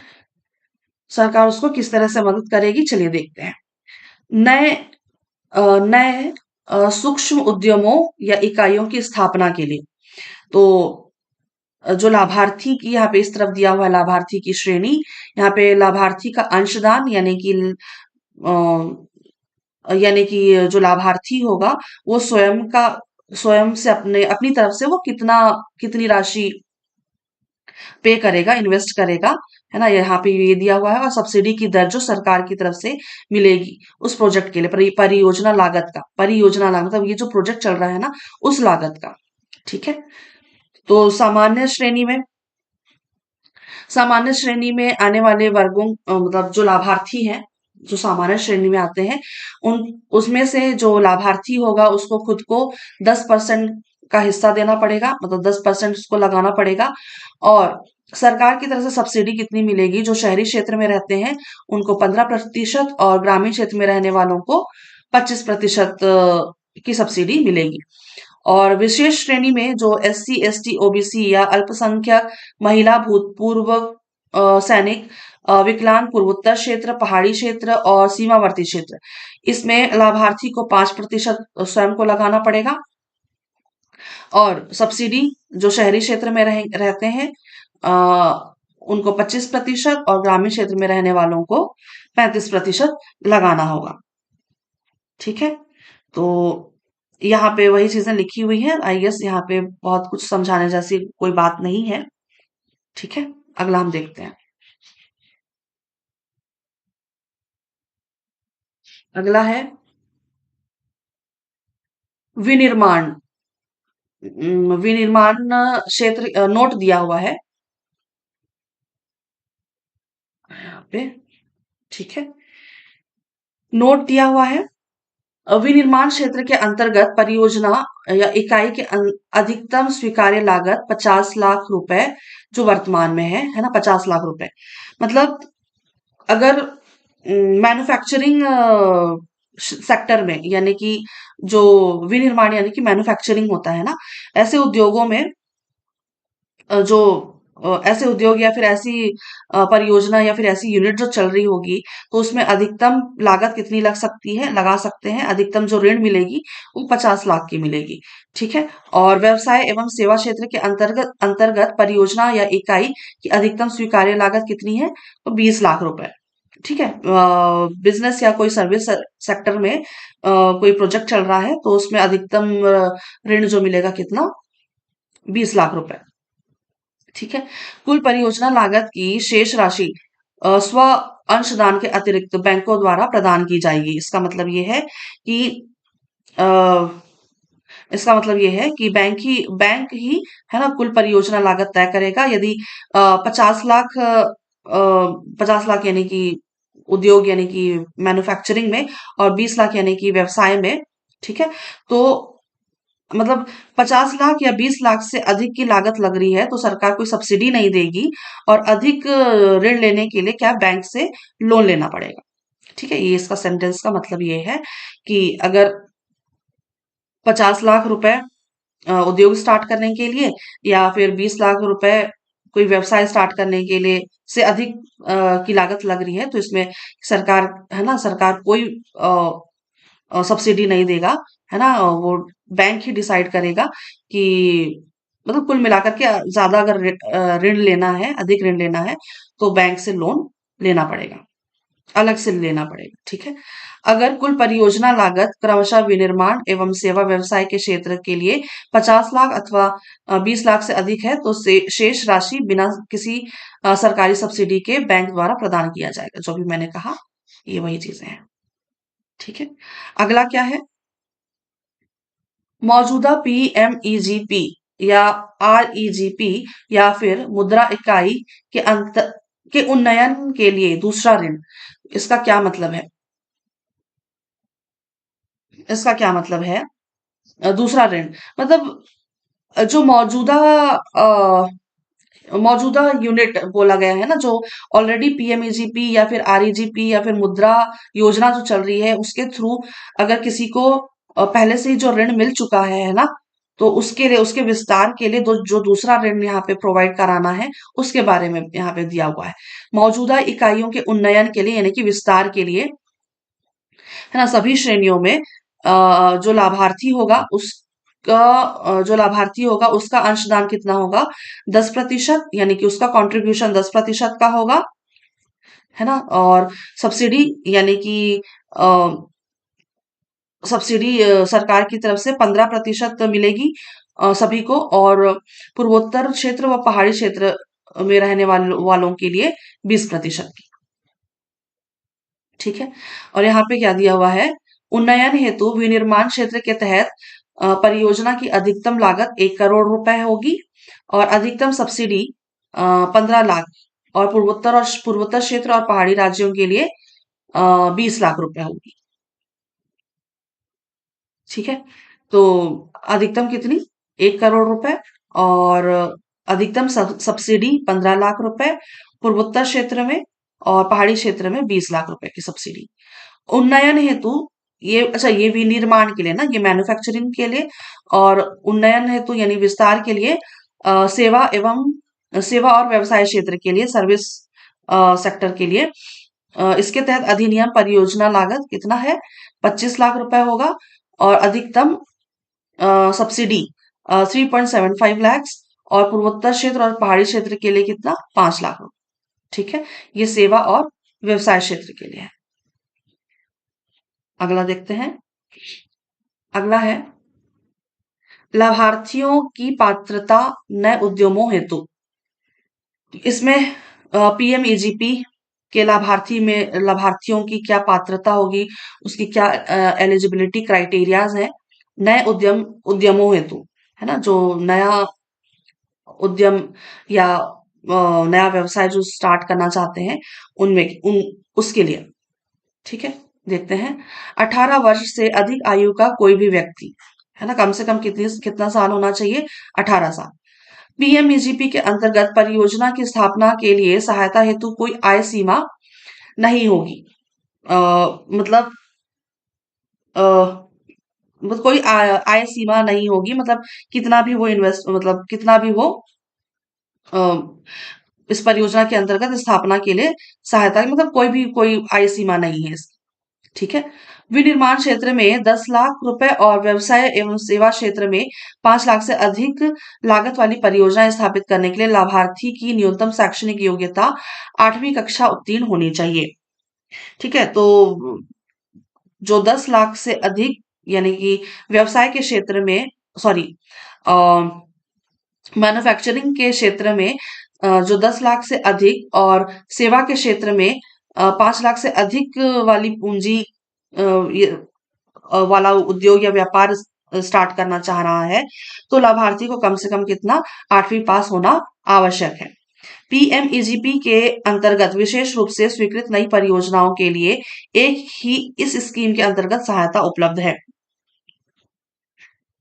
सरकार उसको किस तरह से मदद करेगी, चलिए देखते हैं। नए नए सूक्ष्म उद्यमों या इकाइयों की स्थापना के लिए, तो जो लाभार्थी की यहाँ पे इस तरफ दिया हुआ है, लाभार्थी की श्रेणी, यहाँ पे लाभार्थी का अंशदान यानी कि यानी कि जो लाभार्थी होगा वो स्वयं से अपनी तरफ से वो कितनी राशि पे करेगा, इन्वेस्ट करेगा, है ना? यहाँ पे ये दिया हुआ है, और सब्सिडी की दर जो सरकार की तरफ से मिलेगी उस प्रोजेक्ट के लिए, परियोजना लागत मतलब ये जो प्रोजेक्ट चल रहा है ना, उस लागत का। ठीक है। तो सामान्य श्रेणी में आने वाले वर्गों, मतलब जो लाभार्थी हैं, जो सामान्य श्रेणी में आते हैं, उन उसमें से जो लाभार्थी होगा उसको खुद को 10% का हिस्सा देना पड़ेगा, मतलब 10% उसको लगाना पड़ेगा। और सरकार की तरफ से सब्सिडी कितनी मिलेगी? जो शहरी क्षेत्र में रहते हैं उनको 15% और ग्रामीण क्षेत्र में रहने वालों को 25% की सब्सिडी मिलेगी। और विशेष श्रेणी में जो एससी, एसटी, ओबीसी या अल्पसंख्यक, महिला, भूतपूर्व सैनिक, विकलांग, पूर्वोत्तर क्षेत्र, पहाड़ी क्षेत्र और सीमावर्ती क्षेत्र, इसमें लाभार्थी को 5% स्वयं को लगाना पड़ेगा। और सब्सिडी जो शहरी क्षेत्र में रहते हैं उनको 25% और ग्रामीण क्षेत्र में रहने वालों को 35% लगाना होगा। ठीक है। तो यहाँ पे वही चीजें लिखी हुई हैं। आई गेस यहाँ पे बहुत कुछ समझाने जैसी कोई बात नहीं है। ठीक है। अगला हम देखते हैं। अगला है विनिर्माण। विनिर्माण क्षेत्र नोट दिया हुआ है यहाँ पे। ठीक है। नोट दिया हुआ है। विनिर्माण क्षेत्र के अंतर्गत परियोजना या इकाई के अधिकतम स्वीकार्य लागत 50 लाख रुपए जो वर्तमान में है ना, 50 लाख रुपए। मतलब अगर मैन्युफैक्चरिंग सेक्टर में, यानी कि जो विनिर्माण यानी कि मैन्युफैक्चरिंग होता है ना, ऐसे उद्योगों में जो ऐसे उद्योग या फिर ऐसी परियोजना या फिर ऐसी यूनिट जो चल रही होगी, तो उसमें अधिकतम लागत कितनी लगा सकते हैं? अधिकतम जो ऋण मिलेगी वो 50 लाख की मिलेगी। ठीक है। और व्यवसाय एवं सेवा क्षेत्र के अंतर्गत अंतर्गत परियोजना या इकाई की अधिकतम स्वीकार्य लागत कितनी है? तो 20 लाख रुपए। ठीक है। बिजनेस या कोई सर्विस सेक्टर में कोई प्रोजेक्ट चल रहा है तो उसमें अधिकतम ऋण जो मिलेगा कितना? 20 लाख रुपए। ठीक है। कुल परियोजना लागत की शेष राशि स्व अंशदान के अतिरिक्त बैंकों द्वारा प्रदान की जाएगी। अ, इसका मतलब ये है कि बैंक ही है ना कुल परियोजना लागत तय करेगा। यदि 50 लाख 50 लाख यानी कि उद्योग यानी कि मैन्युफैक्चरिंग में, और 20 लाख यानी कि व्यवसाय में। ठीक है। तो मतलब 50 लाख या 20 लाख से अधिक की लागत लग रही है तो सरकार कोई सब्सिडी नहीं देगी, और अधिक ऋण लेने के लिए क्या, बैंक से लोन लेना पड़ेगा। ठीक है। ये इसका सेंटेंस का मतलब ये है कि अगर 50 लाख रुपए उद्योग स्टार्ट करने के लिए, या फिर 20 लाख रुपए कोई व्यवसाय स्टार्ट करने के लिए से अधिक की लागत लग रही है, तो इसमें सरकार, है ना, सरकार कोई सब्सिडी नहीं देगा, है ना। वो बैंक ही डिसाइड करेगा कि मतलब कुल मिलाकर के ज्यादा अगर ऋण लेना है, अधिक ऋण लेना है, तो बैंक से लोन लेना पड़ेगा, अलग से लेना पड़ेगा। ठीक है। अगर कुल परियोजना लागत क्रमशः विनिर्माण एवं सेवा व्यवसाय के क्षेत्र के लिए 50 लाख अथवा 20 लाख से अधिक है तो शेष राशि बिना किसी सरकारी सब्सिडी के बैंक द्वारा प्रदान किया जाएगा। जो भी मैंने कहा ये वही चीजें हैं। ठीक है। अगला क्या है? मौजूदा पीएमईजीपी या आरईजीपी या फिर मुद्रा इकाई के अंत के उन्नयन के लिए दूसरा ऋण। इसका क्या मतलब है? इसका क्या मतलब है? दूसरा ऋण मतलब जो मौजूदा यूनिट बोला गया है ना, जो ऑलरेडी पीएमईजीपी या फिर आरईजीपी या फिर मुद्रा योजना जो चल रही है उसके थ्रू अगर किसी को पहले से ही जो ऋण मिल चुका है ना, तो उसके लिए, उसके विस्तार के लिए जो दूसरा ऋण यहाँ पे प्रोवाइड कराना है उसके बारे में यहाँ पे दिया हुआ है। मौजूदा इकाइयों के उन्नयन के लिए यानी कि विस्तार के लिए, है ना, सभी श्रेणियों में जो लाभार्थी होगा उसका अंशदान कितना होगा? 10%, यानी कि उसका कंट्रीब्यूशन 10% का होगा, है ना। और सब्सिडी यानी कि सब्सिडी सरकार की तरफ से 15% मिलेगी सभी को, और पूर्वोत्तर क्षेत्र व पहाड़ी क्षेत्र में रहने वालों के लिए 20% की। ठीक है। और यहाँ पे क्या दिया हुआ है, उन्नयन हेतु विनिर्माण क्षेत्र के तहत परियोजना की अधिकतम लागत 1 करोड़ रुपए होगी, और अधिकतम सब्सिडी 15 लाख, और पूर्वोत्तर क्षेत्र और पहाड़ी राज्यों के लिए 20 लाख रुपए होगी। ठीक है। तो अधिकतम कितनी, 1 करोड़ रुपए, और अधिकतम सब्सिडी 15 लाख रुपए, पूर्वोत्तर क्षेत्र में और पहाड़ी क्षेत्र में 20 लाख रुपए की सब्सिडी। उन्नयन हेतु, ये अच्छा, ये विनिर्माण के लिए ना, ये मैन्युफैक्चरिंग के लिए, और उन्नयन हेतु यानी विस्तार के लिए सेवा और व्यवसाय क्षेत्र के लिए, सर्विस सेक्टर के लिए, इसके तहत अधिनियम परियोजना लागत कितना है, 25 लाख रुपए होगा, और अधिकतम सब्सिडी 3.75 लाख, और पूर्वोत्तर क्षेत्र और पहाड़ी क्षेत्र के लिए कितना, 5 लाख रुपए। ठीक है। ये सेवा और व्यवसाय क्षेत्र के लिए है। अगला देखते हैं। अगला है लाभार्थियों की पात्रता नए उद्यमों हेतु। इसमें पीएमईजीपी के लाभार्थियों की क्या पात्रता होगी, उसकी क्या एलिजिबिलिटी क्राइटेरियाज है नए उद्यमों हेतु, है ना, जो नया उद्यम या नया व्यवसाय जो स्टार्ट करना चाहते हैं, उसके लिए। ठीक है। देखते हैं। 18 वर्ष से अधिक आयु का कोई भी व्यक्ति, है ना, कम से कम कितना साल होना चाहिए, 18 साल। पीएमईजीपी के अंतर्गत परियोजना की स्थापना के लिए सहायता हेतु कोई आय सीमा नहीं होगी। मतलब अ, मतलब कोई आय सीमा नहीं होगी, मतलब कितना भी वो इन्वेस्ट, मतलब कितना भी वो अ, इस परियोजना के अंतर्गत स्थापना के लिए सहायता, मतलब कोई आय सीमा नहीं है इसकी। ठीक है। विनिर्माण क्षेत्र में 10 लाख रुपए, और व्यवसाय एवं सेवा क्षेत्र में 5 लाख से अधिक लागत वाली परियोजना स्थापित करने के लिए लाभार्थी की न्यूनतम शैक्षणिक योग्यता 8वीं कक्षा उत्तीर्ण होनी चाहिए। ठीक है। तो जो 10 लाख से अधिक, यानी कि व्यवसाय के क्षेत्र में, सॉरी, मैन्युफैक्चरिंग के क्षेत्र में जो 10 लाख से अधिक, और सेवा के क्षेत्र में 5 लाख से अधिक वाली पूंजी वाला उद्योग या व्यापार स्टार्ट करना चाह रहा है, तो लाभार्थी को कम से कम कितना, 8वीं पास होना आवश्यक है। पीएमईजीपी के अंतर्गत विशेष रूप से स्वीकृत नई परियोजनाओं के लिए एक ही इस स्कीम के अंतर्गत सहायता उपलब्ध है।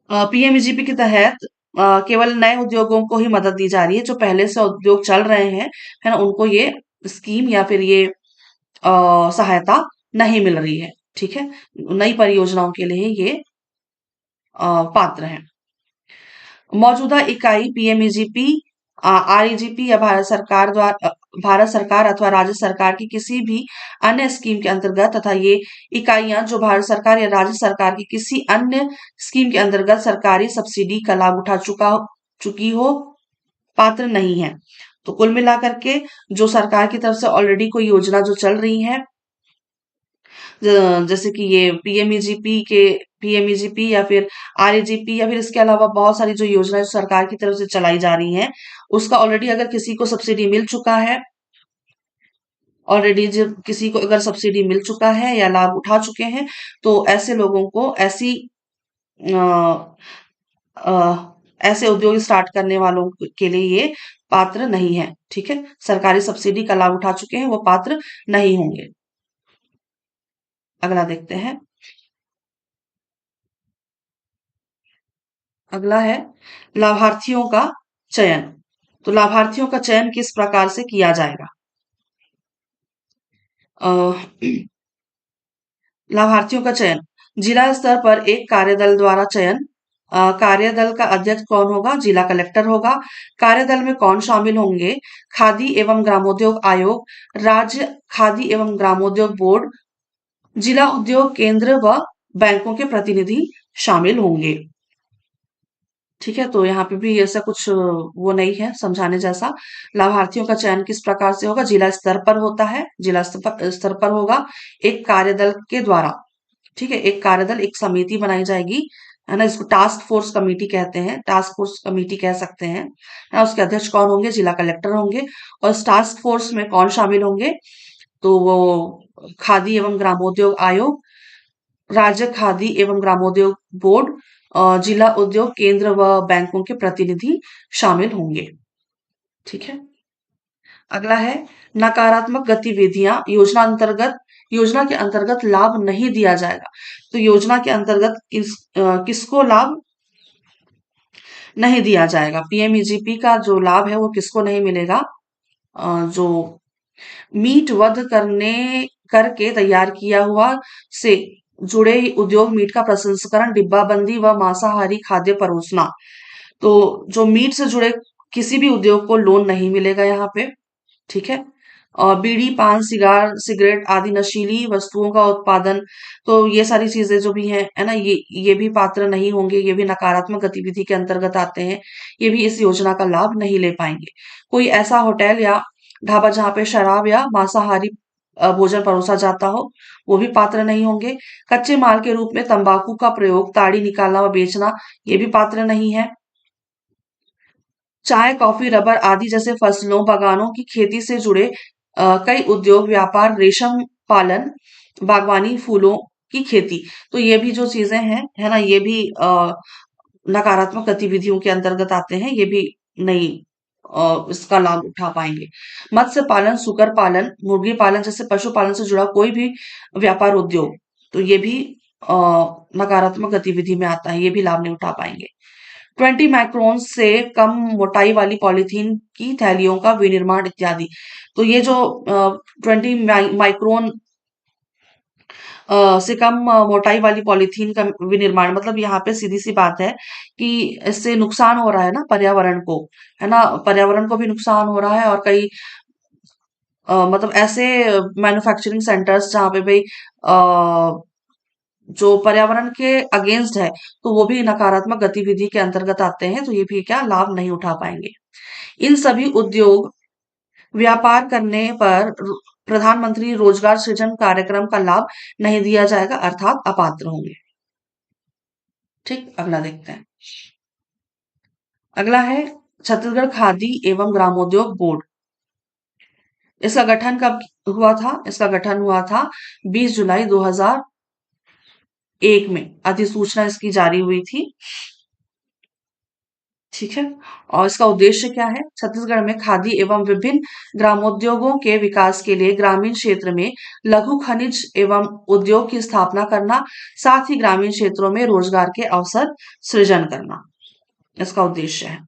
पीएमईजीपी के तहत केवल नए उद्योगों को ही मदद दी जा रही है, जो पहले से उद्योग चल रहे हैं, है ना, उनको ये स्कीम या फिर ये सहायता नहीं मिल रही है। ठीक है। नई परियोजनाओं के लिए ये पात्र हैं। मौजूदा इकाई पीएमईजीपी, आरईजीपी या भारत सरकार अथवा राज्य सरकार की किसी भी अन्य स्कीम के अंतर्गत, तथा ये इकाइयां जो भारत सरकार या राज्य सरकार की किसी अन्य स्कीम के अंतर्गत सरकारी सब्सिडी का लाभ उठा चुकी हो, पात्र नहीं है। तो कुल मिलाकर के जो सरकार की तरफ से ऑलरेडी कोई योजना जो चल रही है, जैसे कि ये पीएमईजीपी या फिर आरईजीपी, या फिर इसके अलावा बहुत सारी जो योजनाएं सरकार की तरफ से चलाई जा रही हैं, उसका ऑलरेडी अगर किसी को सब्सिडी मिल चुका है, ऑलरेडी जब किसी को अगर सब्सिडी मिल चुका है या लाभ उठा चुके हैं, तो ऐसे लोगों को अ, ऐसे उद्योग स्टार्ट करने वालों के लिए ये पात्र नहीं है। ठीक है। सरकारी सब्सिडी का लाभ उठा चुके हैं, वो पात्र नहीं होंगे। अगला देखते हैं। अगला है लाभार्थियों का चयन। तो लाभार्थियों का चयन किस प्रकार से किया जाएगा। अ, लाभार्थियों का चयन जिला स्तर पर एक कार्यदल द्वारा चयन। कार्यदल का अध्यक्ष कौन होगा, जिला कलेक्टर होगा। कार्यदल में कौन शामिल होंगे, खादी एवं ग्रामोद्योग आयोग, राज्य खादी एवं ग्रामोद्योग बोर्ड, जिला उद्योग केंद्र व बैंकों के प्रतिनिधि शामिल होंगे। ठीक है। तो यहाँ पे भी ऐसा कुछ वो नहीं है समझाने जैसा। लाभार्थियों का चयन किस प्रकार से होगा, जिला स्तर पर होता है, जिला स्तर पर होगा एक कार्यदल के द्वारा। ठीक है, एक कार्यदल, एक समिति बनाई जाएगी, है ना, इसको टास्क फोर्स कमेटी कहते हैं, टास्क फोर्स कमेटी कह सकते हैं, है ना। उसके अध्यक्ष कौन होंगे? जिला कलेक्टर होंगे। और इस टास्क फोर्स में कौन शामिल होंगे? तो वो खादी एवं ग्रामोद्योग आयोग, राज्य खादी एवं ग्रामोद्योग बोर्ड, जिला उद्योग केंद्र व बैंकों के प्रतिनिधि शामिल होंगे। ठीक है। अगला है नकारात्मक गतिविधियां योजना के अंतर्गत लाभ नहीं दिया जाएगा। तो योजना के अंतर्गत किसको लाभ नहीं दिया जाएगा? पीएमईजीपी का जो लाभ है वो किसको नहीं मिलेगा? जो मीट वध करने करके तैयार किया हुआ से जुड़े उद्योग, मीट का प्रसंस्करण, डिब्बाबंदी व मांसाहारी खाद्य परोसना। तो जो मीट से जुड़े किसी भी उद्योग को लोन नहीं मिलेगा यहाँ पे। ठीक है। और बीड़ी, पान, सिगरेट आदि नशीली वस्तुओं का उत्पादन, तो ये सारी चीजें जो भी हैं, है ना, ये भी पात्र नहीं होंगे, ये भी नकारात्मक गतिविधि के अंतर्गत आते हैं। ये भी इस योजना का लाभ नहीं ले पाएंगे। कोई ऐसा होटल या ढाबा जहाँ पे शराब या मांसाहारी भोजन परोसा जाता हो, वो भी पात्र नहीं होंगे। कच्चे माल के रूप में तंबाकू का प्रयोग, ताड़ी निकालना व बेचना, ये भी पात्र नहीं है। चाय, कॉफी, रबर आदि जैसे फसलों, बागानों की खेती से जुड़े कई उद्योग, व्यापार, रेशम पालन, बागवानी, फूलों की खेती, तो ये भी जो चीजें हैं, है ना, ये भी नकारात्मक गतिविधियों के अंतर्गत आते हैं। ये भी नहीं इसका लाभ उठा पाएंगे। मत्स्य पालन, सुकर पालन, मुर्गी पालन जैसे पशुपालन से जुड़ा कोई भी व्यापार उद्योग, तो ये भी अ, नकारात्मक गतिविधि में आता है, ये भी लाभ नहीं उठा पाएंगे। 20 माइक्रोन से कम मोटाई वाली पॉलीथीन की थैलियों का विनिर्माण इत्यादि, तो ये जो 20 माइक्रोन से कम मोटाई वाली पॉलीथीन का विनिर्माण, मतलब यहाँ पे सीधी सी बात है कि इससे नुकसान हो रहा है ना पर्यावरण को, है ना, पर्यावरण को भी नुकसान हो रहा है। और कई मतलब ऐसे मैन्युफैक्चरिंग सेंटर्स जहाँ पे भाई जो पर्यावरण के अगेंस्ट है, तो वो भी नकारात्मक गतिविधि के अंतर्गत आते हैं, तो ये भी क्या लाभ नहीं उठा पाएंगे। इन सभी उद्योग व्यापार करने पर प्रधानमंत्री रोजगार सृजन कार्यक्रम का लाभ नहीं दिया जाएगा, अर्थात अपात्र होंगे। ठीक, अगला देखते हैं। अगला है छत्तीसगढ़ खादी एवं ग्रामोद्योग बोर्ड। इसका गठन कब हुआ था? इसका गठन हुआ था 20 जुलाई 2001 में, अधिसूचना इसकी जारी हुई थी। ठीक है। और इसका उद्देश्य क्या है? छत्तीसगढ़ में खादी एवं विभिन्न ग्रामोद्योगों के विकास के लिए ग्रामीण क्षेत्र में लघु खनिज एवं उद्योग की स्थापना करना, साथ ही ग्रामीण क्षेत्रों में रोजगार के अवसर सृजन करना, इसका उद्देश्य है।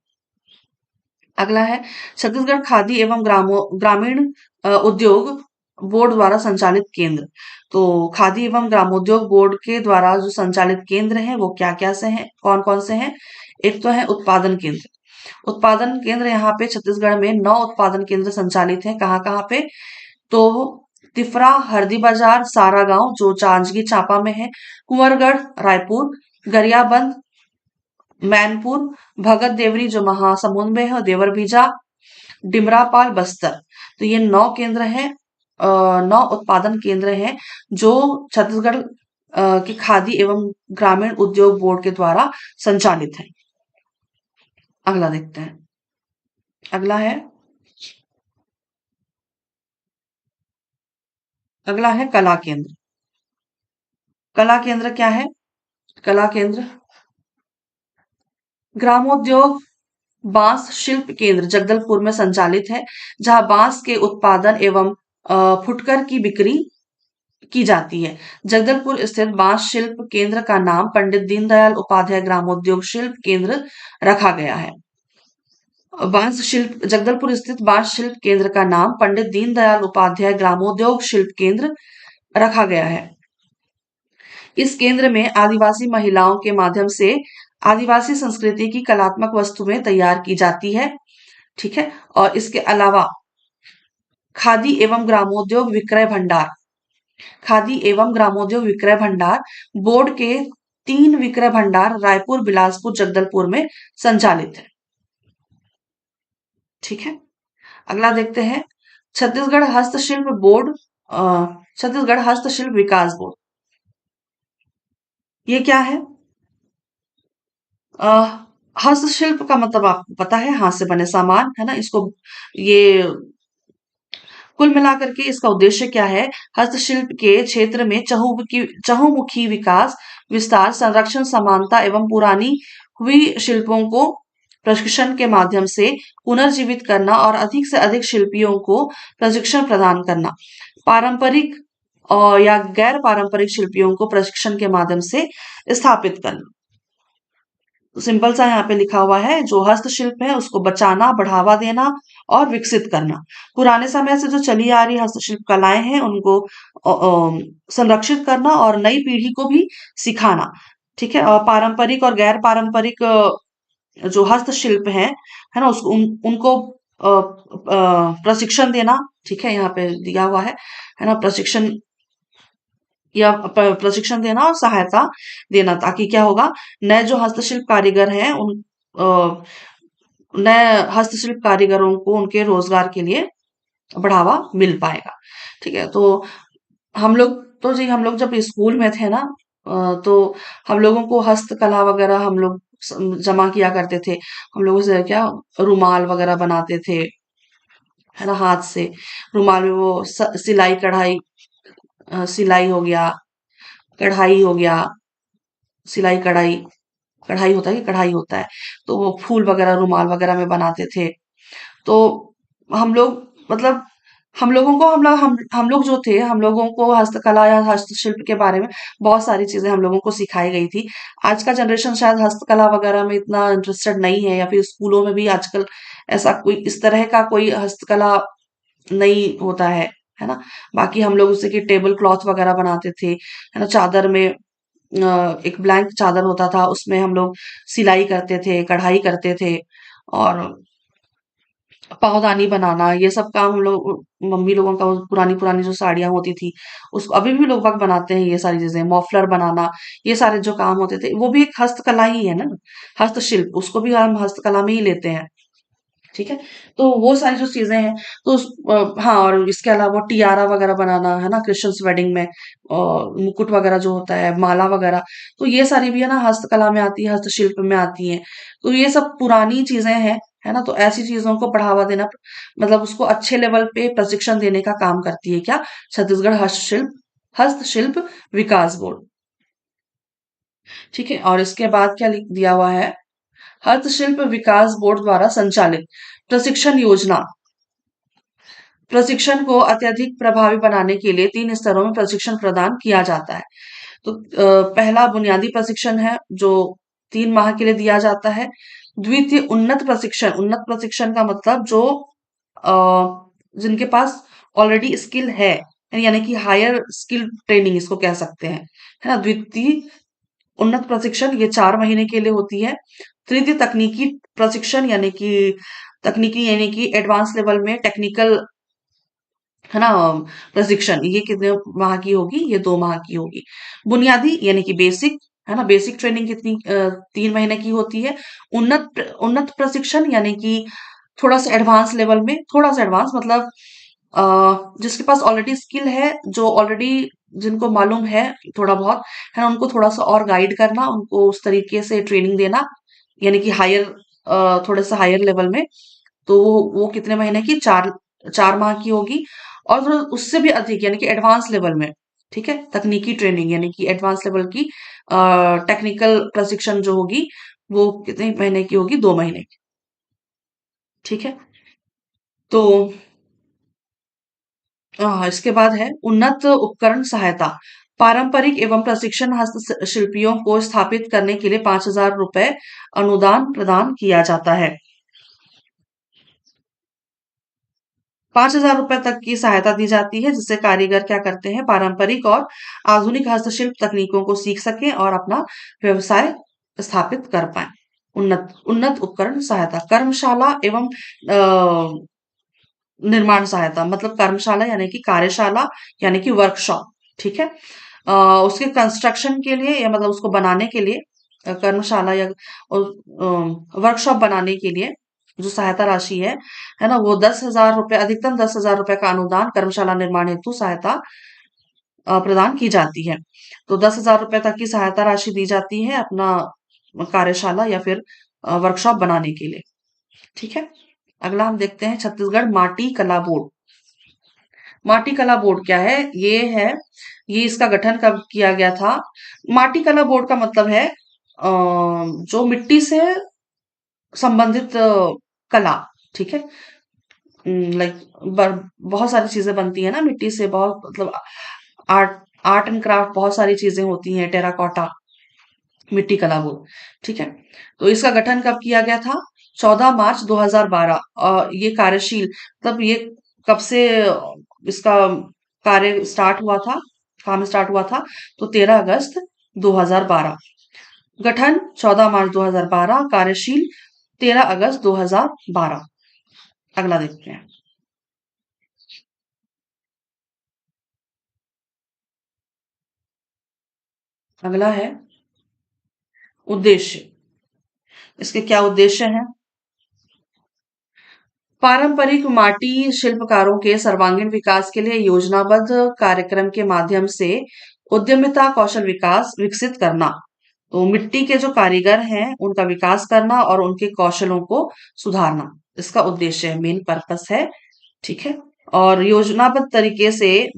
अगला है छत्तीसगढ़ खादी एवं ग्रामीण उद्योग बोर्ड द्वारा संचालित केंद्र। तो खादी एवं ग्रामोद्योग बोर्ड के द्वारा जो संचालित केंद्र हैं वो क्या क्या से हैं, कौन कौन से हैं? एक तो है उत्पादन केंद्र। उत्पादन केंद्र यहाँ पे छत्तीसगढ़ में 9 उत्पादन केंद्र संचालित हैं। कहाँ कहाँ पे? तो तिफरा, हरदी बाजार, सारागांव जो जांजगीर चांपा में है, कुंवरगढ़ रायपुर, गरियाबंद मैनपुर, भगत देवरी जो महासमुंद में है, और देवरबीजा, डिमरापाल बस्तर। तो ये 9 केंद्र हैं, 9 उत्पादन केंद्र हैं जो छत्तीसगढ़ की खादी एवं ग्रामीण उद्योग बोर्ड के द्वारा संचालित है। अगला देखते हैं। अगला है अगला है कला केंद्र। कला केंद्र क्या है? कला केंद्र ग्रामोद्योग बांस शिल्प केंद्र जगदलपुर में संचालित है, जहां बांस के उत्पादन एवं फुटकर की बिक्री की जाती है। जगदलपुर स्थित बांस शिल्प केंद्र का नाम पंडित दीनदयाल उपाध्याय ग्रामोद्योग शिल्प केंद्र रखा गया है। बांस शिल्प जगदलपुर स्थित बांस शिल्प केंद्र का नाम पंडित दीनदयाल उपाध्याय ग्रामोद्योग शिल्प केंद्र रखा गया है। इस केंद्र में आदिवासी महिलाओं के माध्यम से आदिवासी संस्कृति की कलात्मक वस्तुएं तैयार की जाती है। ठीक है। और इसके अलावा खादी एवं ग्रामोद्योग विक्रय भंडार, खादी एवं ग्रामोद्योग विक्रय भंडार बोर्ड के 3 विक्रय भंडार रायपुर, बिलासपुर, जगदलपुर में संचालित है। ठीक है। अगला देखते हैं छत्तीसगढ़ हस्तशिल्प बोर्ड, छत्तीसगढ़ हस्तशिल्प विकास बोर्ड। ये क्या है? अ, हस्तशिल्प का मतलब आपको पता है, हाथ से बने सामान, है ना? इसको ये कुल मिलाकर के इसका उद्देश्य क्या है? हस्तशिल्प के क्षेत्र में चहुमुखी विकास, विस्तार, संरक्षण, समानता एवं पुरानी हुई शिल्पों को प्रशिक्षण के माध्यम से पुनर्जीवित करना और अधिक से अधिक शिल्पियों को प्रशिक्षण प्रदान करना। पारंपरिक और या गैर पारंपरिक शिल्पियों को प्रशिक्षण के माध्यम से स्थापित करना। तो सिंपल सा यहाँ पे लिखा हुआ है, जो हस्तशिल्प है उसको बचाना, बढ़ावा देना और विकसित करना। पुराने समय से जो चली आ रही हस्तशिल्प कलाएं हैं उनको संरक्षित करना और नई पीढ़ी को भी सिखाना। ठीक है? और पारंपरिक और गैर पारंपरिक जो हस्तशिल्प है ना, उसको उनको प्रशिक्षण देना। ठीक है? यहाँ पे दिया हुआ है ना, प्रशिक्षण या प्रशिक्षण देना और सहायता देना, ताकि क्या होगा, नए जो हस्तशिल्प कारीगर हैं उन अ, नए हस्तशिल्प कारीगरों को उनके रोजगार के लिए बढ़ावा मिल पाएगा। ठीक है? तो हम लोग जब स्कूल में थे ना, तो हम लोगों को हस्तकला वगैरह हम लोग जमा किया करते थे। हम लोगों से क्या, रुमाल वगैरह बनाते थे, है ना, हाथ से। रुमाल में वो सिलाई कढ़ाई, सिलाई हो गया, कढ़ाई हो गया, सिलाई कढ़ाई, कढ़ाई होता है कि कढ़ाई होता है, तो वो फूल वगैरह रुमाल वगैरह में बनाते थे। तो हम लोग मतलब हम लोग जो थे, हम लोगों को हस्तकला या हस्तशिल्प के बारे में बहुत सारी चीजें हम लोगों को सिखाई गई थी। आज का जनरेशन शायद हस्तकला वगैरह में इतना इंटरेस्टेड नहीं है, या फिर स्कूलों में भी आजकल ऐसा कोई इस तरह का कोई हस्तकला नहीं होता है ना। बाकी हम लोग उससे की टेबल क्लॉथ वगैरह बनाते थे, है ना। चादर में एक ब्लैंक चादर होता था, उसमें हम लोग सिलाई करते थे, कढ़ाई करते थे, और पावदानी बनाना, ये सब काम हम लोग, मम्मी लोगों का, वो पुरानी पुरानी जो साड़ियां होती थी, उसको अभी भी लोग वक्त बनाते हैं। ये सारी चीजें, मफलर बनाना, ये सारे जो काम होते थे वो भी एक हस्तकला ही है ना। हस्तशिल्प, उसको भी हम हस्तकला में ही लेते हैं। ठीक है? तो वो सारी जो चीजें हैं, तो हाँ, और इसके अलावा टियारा वगैरह बनाना, है ना, क्रिश्चियंस वेडिंग में, और मुकुट वगैरह जो होता है, माला वगैरह, तो ये सारी भी है ना हस्तकला में आती है, हस्तशिल्प में आती है। तो ये सब पुरानी चीजें हैं, है ना। तो ऐसी चीजों को बढ़ावा देना, मतलब उसको अच्छे लेवल पे प्रशिक्षण देने का काम करती है क्या, छत्तीसगढ़ हस्तशिल्प विकास बोर्ड। ठीक है? और इसके बाद क्या लिख दिया हुआ है, हस्तशिल्प विकास बोर्ड द्वारा संचालित प्रशिक्षण योजना। प्रशिक्षण को अत्यधिक प्रभावी बनाने के लिए 3 स्तरों में प्रशिक्षण प्रदान किया जाता है। तो पहला बुनियादी प्रशिक्षण है, जो 3 माह के लिए दिया जाता है। द्वितीय उन्नत प्रशिक्षण, उन्नत प्रशिक्षण का मतलब जो अ, जिनके पास ऑलरेडी स्किल है, यानी कि हायर स्किल ट्रेनिंग इसको कह सकते हैं, है ना। द्वितीय उन्नत प्रशिक्षण ये 4 महीने के लिए होती है। तृतीय तकनीकी प्रशिक्षण, यानी कि एडवांस लेवल में टेक्निकल, है ना, प्रशिक्षण, ये कितने माह की होगी? ये 2 माह की होगी। बुनियादी यानी कि बेसिक, है ना, बेसिक ट्रेनिंग कितनी 3 महीने की होती है। उन्नत प्रशिक्षण यानी कि थोड़ा सा एडवांस लेवल में, थोड़ा सा एडवांस मतलब अ, जिसके पास ऑलरेडी स्किल है, जो ऑलरेडी जिनको मालूम है थोड़ा बहुत, है ना, उनको थोड़ा सा और गाइड करना, उनको उस तरीके से ट्रेनिंग देना, यानी कि थोड़े से हायर लेवल में। तो वो कितने महीने की? 4 माह की होगी। और थोड़ा उससे भी अधिक, यानी कि एडवांस लेवल में, ठीक है, तकनीकी ट्रेनिंग, यानी कि एडवांस लेवल की टेक्निकल प्रशिक्षण जो होगी, वो कितने महीने की होगी? 2 महीने की। ठीक है? तो इसके बाद है उन्नत उपकरण सहायता। पारंपरिक एवं प्रशिक्षण हस्तशिल्पियों को स्थापित करने के लिए 5,000 रुपए अनुदान प्रदान किया जाता है। 5,000 रुपए तक की सहायता दी जाती है, जिससे कारीगर क्या करते हैं, पारंपरिक और आधुनिक हस्तशिल्प तकनीकों को सीख सकें और अपना व्यवसाय स्थापित कर पाए। उन्नत उन्नत उपकरण सहायता, कर्मशाला एवं निर्माण सहायता, मतलब कर्मशाला यानी कि कार्यशाला, यानी कि वर्कशॉप। ठीक है? अ, उसके कंस्ट्रक्शन के लिए, या मतलब उसको बनाने के लिए, कर्मशाला या वर्कशॉप बनाने के लिए जो सहायता राशि है ना, वो 10,000 रुपए, अधिकतम 10,000 रुपए का अनुदान कर्मशाला निर्माण हेतु सहायता प्रदान की जाती है। तो 10,000 रुपए तक की सहायता राशि दी जाती है अपना कार्यशाला या फिर वर्कशॉप बनाने के लिए। ठीक है। अगला हम देखते हैं छत्तीसगढ़ माटी कला बोर्ड। माटी कला बोर्ड क्या है? ये इसका गठन कब किया गया था? माटी कला बोर्ड का मतलब है जो मिट्टी से संबंधित कला। ठीक है। लाइक बहुत सारी चीजें बनती है ना मिट्टी से, बहुत मतलब आर्ट आर्ट एंड क्राफ्ट, बहुत सारी चीजें होती हैं, टेराकोटा, मिट्टी कला बोर्ड। ठीक है। तो इसका गठन कब किया गया था? 14 मार्च 2012। और ये कार्यशील, मतलब ये कब से इसका कार्य स्टार्ट हुआ था, काम स्टार्ट हुआ था? तो 13 अगस्त 2012। गठन 14 मार्च 2012, कार्यशील 13 अगस्त 2012। अगला देखते हैं। अगला है उद्देश्य। इसके क्या उद्देश्य हैं? पारंपरिक माटी शिल्पकारों के सर्वांगीण विकास के लिए योजनाबद्ध कार्यक्रम के माध्यम से उद्यमिता कौशल विकास विकसित करना। तो मिट्टी के जो कारीगर हैं उनका विकास करना और उनके कौशलों को सुधारना, इसका उद्देश्य है, मेन पर्पस है। ठीक है। और योजनाबद्ध तरीके से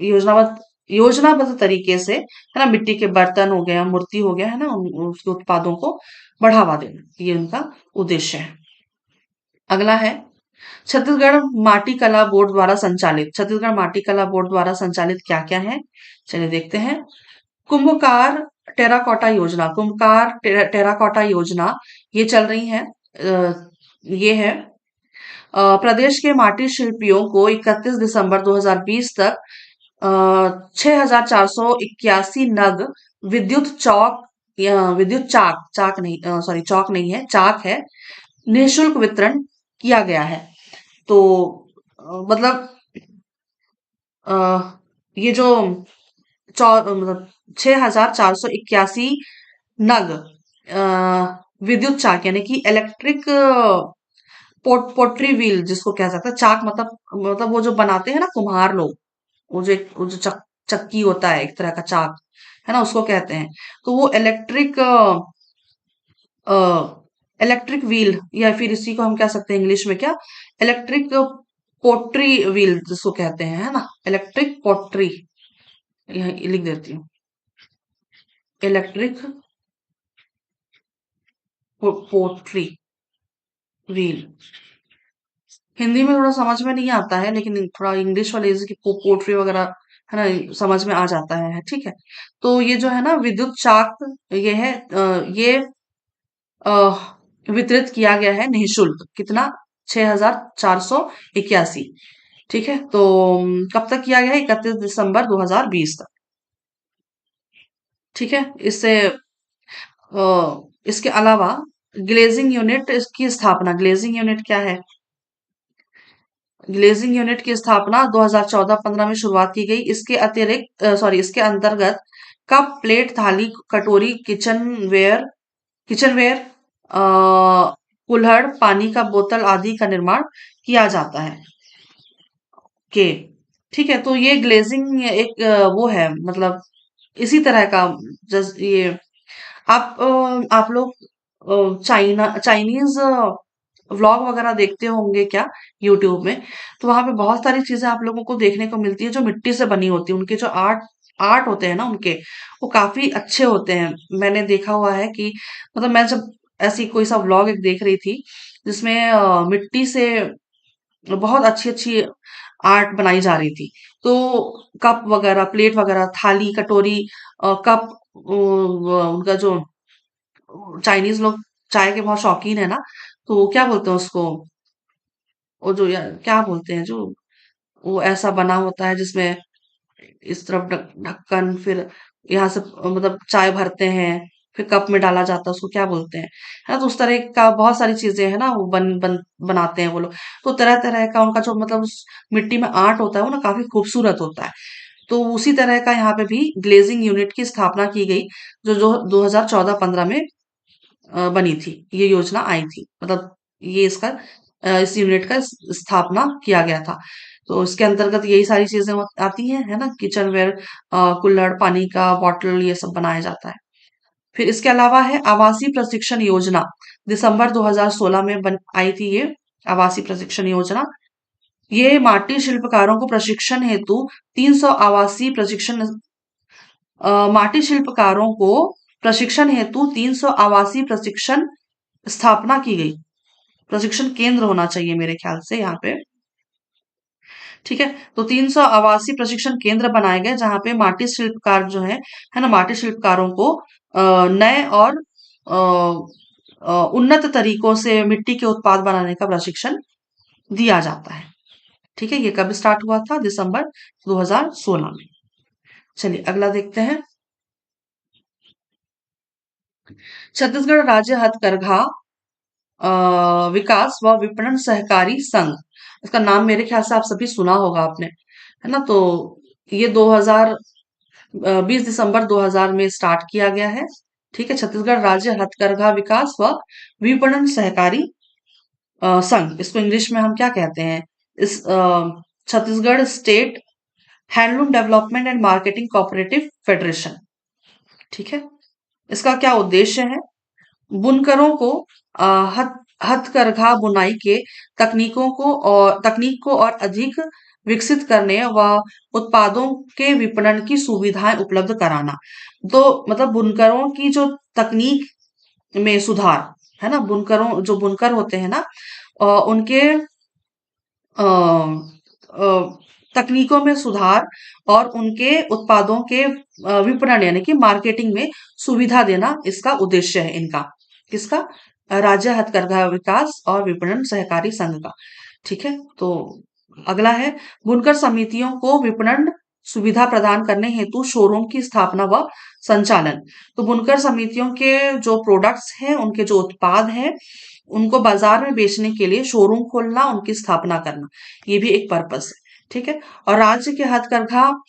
योजनाबद्ध योजनाबद्ध तरीके से, है ना, मिट्टी के बर्तन हो गया, मूर्ति हो गया, है ना, उसके उत्पादों को बढ़ावा देना, ये उनका उद्देश्य है। अगला है छत्तीसगढ़ माटी कला बोर्ड द्वारा संचालित। छत्तीसगढ़ माटी कला बोर्ड द्वारा संचालित क्या क्या है, चलिए देखते हैं। कुंभकार टेराकोटा योजना, कुंभकार टेराकोटा योजना, ये चल रही है। ये है प्रदेश के माटी शिल्पियों को 31 दिसंबर 2020 तक 6,481 नग विद्युत चौक, विद्युत चाक, चाक नहीं, सॉरी, चौक नहीं है, चाक है, निःशुल्क वितरण किया गया है। तो मतलब अ, ये जो मतलब 6,481 नग विद्युत चाक, यानी कि इलेक्ट्रिक पोट्री व्हील जिसको कह सकते हैं, चाक मतलब वो जो बनाते हैं ना कुम्हार लोग, वो जो चक्की होता है, एक तरह का चाक, है ना, उसको कहते हैं। तो वो इलेक्ट्रिक व्हील, या फिर इसी को हम कह सकते हैं इंग्लिश में क्या, इलेक्ट्रिक पोट्री व्हील जिसको कहते हैं, है ना, इलेक्ट्रिक पोट्री, यहाँ लिख देती हूँ, इलेक्ट्रिक पोट्री व्हील। हिंदी में थोड़ा समझ में नहीं आता है, लेकिन थोड़ा इंग्लिश वाले जैसे कि पोट्री वगैरह, है ना, समझ में आ जाता है। ठीक है। तो ये जो है ना विद्युत चाक, ये है ये अ, वितरित किया गया है निःशुल्क। कितना? 6,481। ठीक है। तो कब तक किया गया है? 31 दिसंबर 2020 तक। ठीक है। इसके अलावा ग्लेजिंग यूनिट की स्थापना। ग्लेजिंग यूनिट क्या है? ग्लेजिंग यूनिट की स्थापना 2014-15 में शुरुआत की गई। इसके अतिरिक्त, सॉरी, इसके अंतर्गत कप, प्लेट, थाली, कटोरी, किचनवेयर, कुल्हड़, पानी का बोतल आदि का निर्माण किया जाता है। के ठीक है। तो ये ग्लेजिंग एक वो है, मतलब इसी तरह का, जस्ट ये आप लोग चाइनीज व्लॉग वगैरह देखते होंगे क्या यूट्यूब में? तो वहां पे बहुत सारी चीजें आप लोगों को देखने को मिलती है जो मिट्टी से बनी होती है। उनके जो आर्ट आर्ट होते हैं ना उनके, वो काफी अच्छे होते हैं। मैंने देखा हुआ है कि, मतलब मैं जब ऐसी कोई सा व्लॉग एक देख रही थी जिसमें मिट्टी से बहुत अच्छी अच्छी आर्ट बनाई जा रही थी। तो कप वगैरह, प्लेट वगैरह, थाली, कटोरी, कप, उनका जो, चाइनीज लोग चाय के बहुत शौकीन है ना, तो क्या बोलते हैं उसको, वो जो यार क्या बोलते हैं, जो वो ऐसा बना होता है जिसमें इस तरफ ढक्कन, फिर यहाँ से मतलब चाय भरते हैं, फिर कप में डाला जाता है, उसको क्या बोलते हैं, है ना? तो उस तरह का बहुत सारी चीजें है ना, वो बनाते हैं वो लोग। तो तरह तरह का उनका जो, मतलब उस मिट्टी में आर्ट होता है वो ना काफी खूबसूरत होता है। तो उसी तरह का यहाँ पे भी ग्लेजिंग यूनिट की स्थापना की गई, जो 2014-15 में बनी थी, ये योजना आई थी, मतलब ये इस यूनिट का स्थापना किया गया था। तो इसके अंतर्गत यही सारी चीजें आती हैं, है ना, किचन वेयर, कुल्हड़, पानी का बॉटल, ये सब बनाया जाता है। फिर इसके अलावा है आवासीय प्रशिक्षण योजना। दिसंबर 2016 में आई थी ये आवासीय प्रशिक्षण योजना। ये माटी शिल्पकारों को प्रशिक्षण हेतु 300 आवासीय प्रशिक्षण माटी शिल्पकारों को प्रशिक्षण हेतु 300 आवासीय प्रशिक्षण स्थापना की गई। प्रशिक्षण केंद्र होना चाहिए मेरे ख्याल से यहाँ पे। ठीक है, तो 300 आवासीय प्रशिक्षण केंद्र बनाए गए जहां पे माटी शिल्पकार जो है ना, माटी शिल्पकारों को नए और अ, उन्नत तरीकों से मिट्टी के उत्पाद बनाने का प्रशिक्षण दिया जाता है। ठीक है, ये कब स्टार्ट हुआ था? दिसंबर 2016 में। चलिए अगला देखते हैं। छत्तीसगढ़ राज्य हथकरघा विकास व विपणन सहकारी संघ, इसका नाम मेरे ख्याल से आप सभी सुना होगा आपने, है ना। तो ये 20 दिसंबर 2000 में स्टार्ट किया गया है। ठीक है, छत्तीसगढ़ राज्य हथकरघा विकास व विपणन सहकारी संघ, इसको इंग्लिश में हम क्या कहते हैं? इस Chhattisgarh state handloom development and marketing cooperative federation. ठीक है, इसका क्या उद्देश्य है? बुनकरों को अ, हथकरघा बुनाई के तकनीक को और अधिक विकसित करने व उत्पादों के विपणन की सुविधाएं उपलब्ध कराना। तो मतलब बुनकरों की जो तकनीक में सुधार, है ना, बुनकरों जो बुनकर होते हैं ना, उनके अ, अ, तकनीकों में सुधार और उनके उत्पादों के विपणन यानी कि मार्केटिंग में सुविधा देना, इसका उद्देश्य है इनका। किसका? राज्य हथकरघा विकास और विपणन सहकारी संघ का। ठीक है, तो अगला है बुनकर समितियों को विपणन सुविधा प्रदान करने हेतु शोरूम की स्थापना व संचालन। तो बुनकर समितियों के जो प्रोडक्ट्स हैं, उनके जो उत्पाद हैं, उनको बाजार में बेचने के लिए शोरूम खोलना, उनकी स्थापना करना, ये भी एक पर्पस है। ठीक है, और राज्य के हथकरघा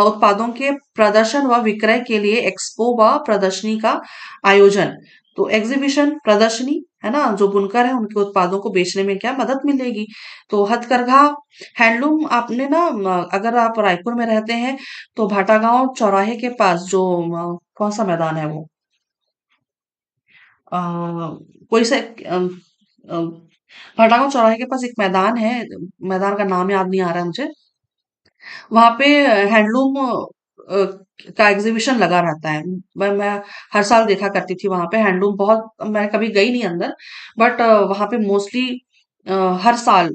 उत्पादों के प्रदर्शन व विक्रय के लिए एक्सपो व प्रदर्शनी का आयोजन। तो एग्जीबिशन, प्रदर्शनी, है ना, जो बुनकर है उनके उत्पादों को बेचने में क्या मदद मिलेगी। तो हथकरघा हैंडलूम, आपने ना अगर आप रायपुर में रहते हैं तो भाटागांव चौराहे के पास जो कौन सा मैदान है वो, अ, कोई सा भाटागांव चौराहे के पास एक मैदान है, मैदान का नाम याद नहीं आ रहा है मुझे। वहां पे हैंडलूम का एग्जीबिशन लगा रहता है। मैं हर साल देखा करती थी वहां पे हैंडलूम, बहुत, मैं कभी गई नहीं अंदर, बट वहां पे मोस्टली हर साल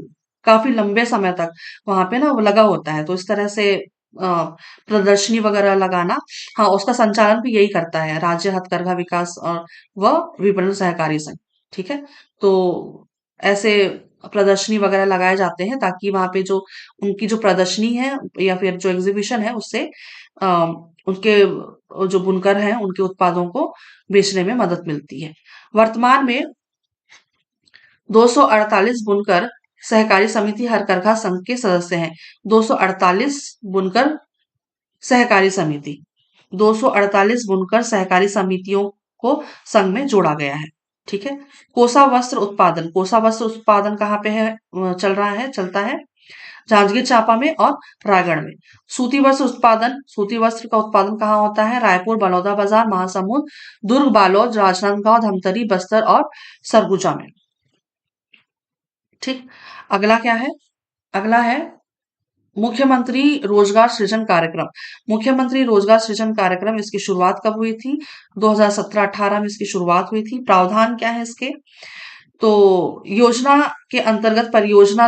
काफी लंबे समय तक वहां पे ना वो लगा होता है। तो इस तरह से प्रदर्शनी वगैरह लगाना, हाँ, उसका संचालन भी यही करता है राज्य हथकरघा विकास और व विपणन सहकारी संघ। ठीक है, तो ऐसे प्रदर्शनी वगैरह लगाए जाते हैं ताकि वहां पे जो उनकी जो प्रदर्शनी है या फिर जो एग्जीबिशन है, उससे अ, उनके जो बुनकर हैं उनके उत्पादों को बेचने में मदद मिलती है। वर्तमान में 248 बुनकर सहकारी समिति हथकरघा संघ के सदस्य हैं। 248 बुनकर सहकारी समिति, 248 बुनकर सहकारी समितियों को संघ में जोड़ा गया है। ठीक है, कोसा वस्त्र उत्पादन, कोसा वस्त्र उत्पादन कहाँ पे है, चल रहा है, चलता है जांजगीर चांपा में और रायगढ़ में। सूती वस्त्र उत्पादन, सूती वस्त्र का उत्पादन कहाँ होता है? रायपुर, बलौदा बाजार, महासमुंद, दुर्ग, बालोद, राजनांदगांव, धमतरी, बस्तर और सरगुजा में। ठीक, अगला क्या है? अगला है मुख्यमंत्री रोजगार सृजन कार्यक्रम। मुख्यमंत्री रोजगार सृजन कार्यक्रम, इसकी शुरुआत कब हुई थी? 2017-18 में इसकी शुरुआत हुई थी। प्रावधान क्या है इसके? तो योजना के अंतर्गत परियोजना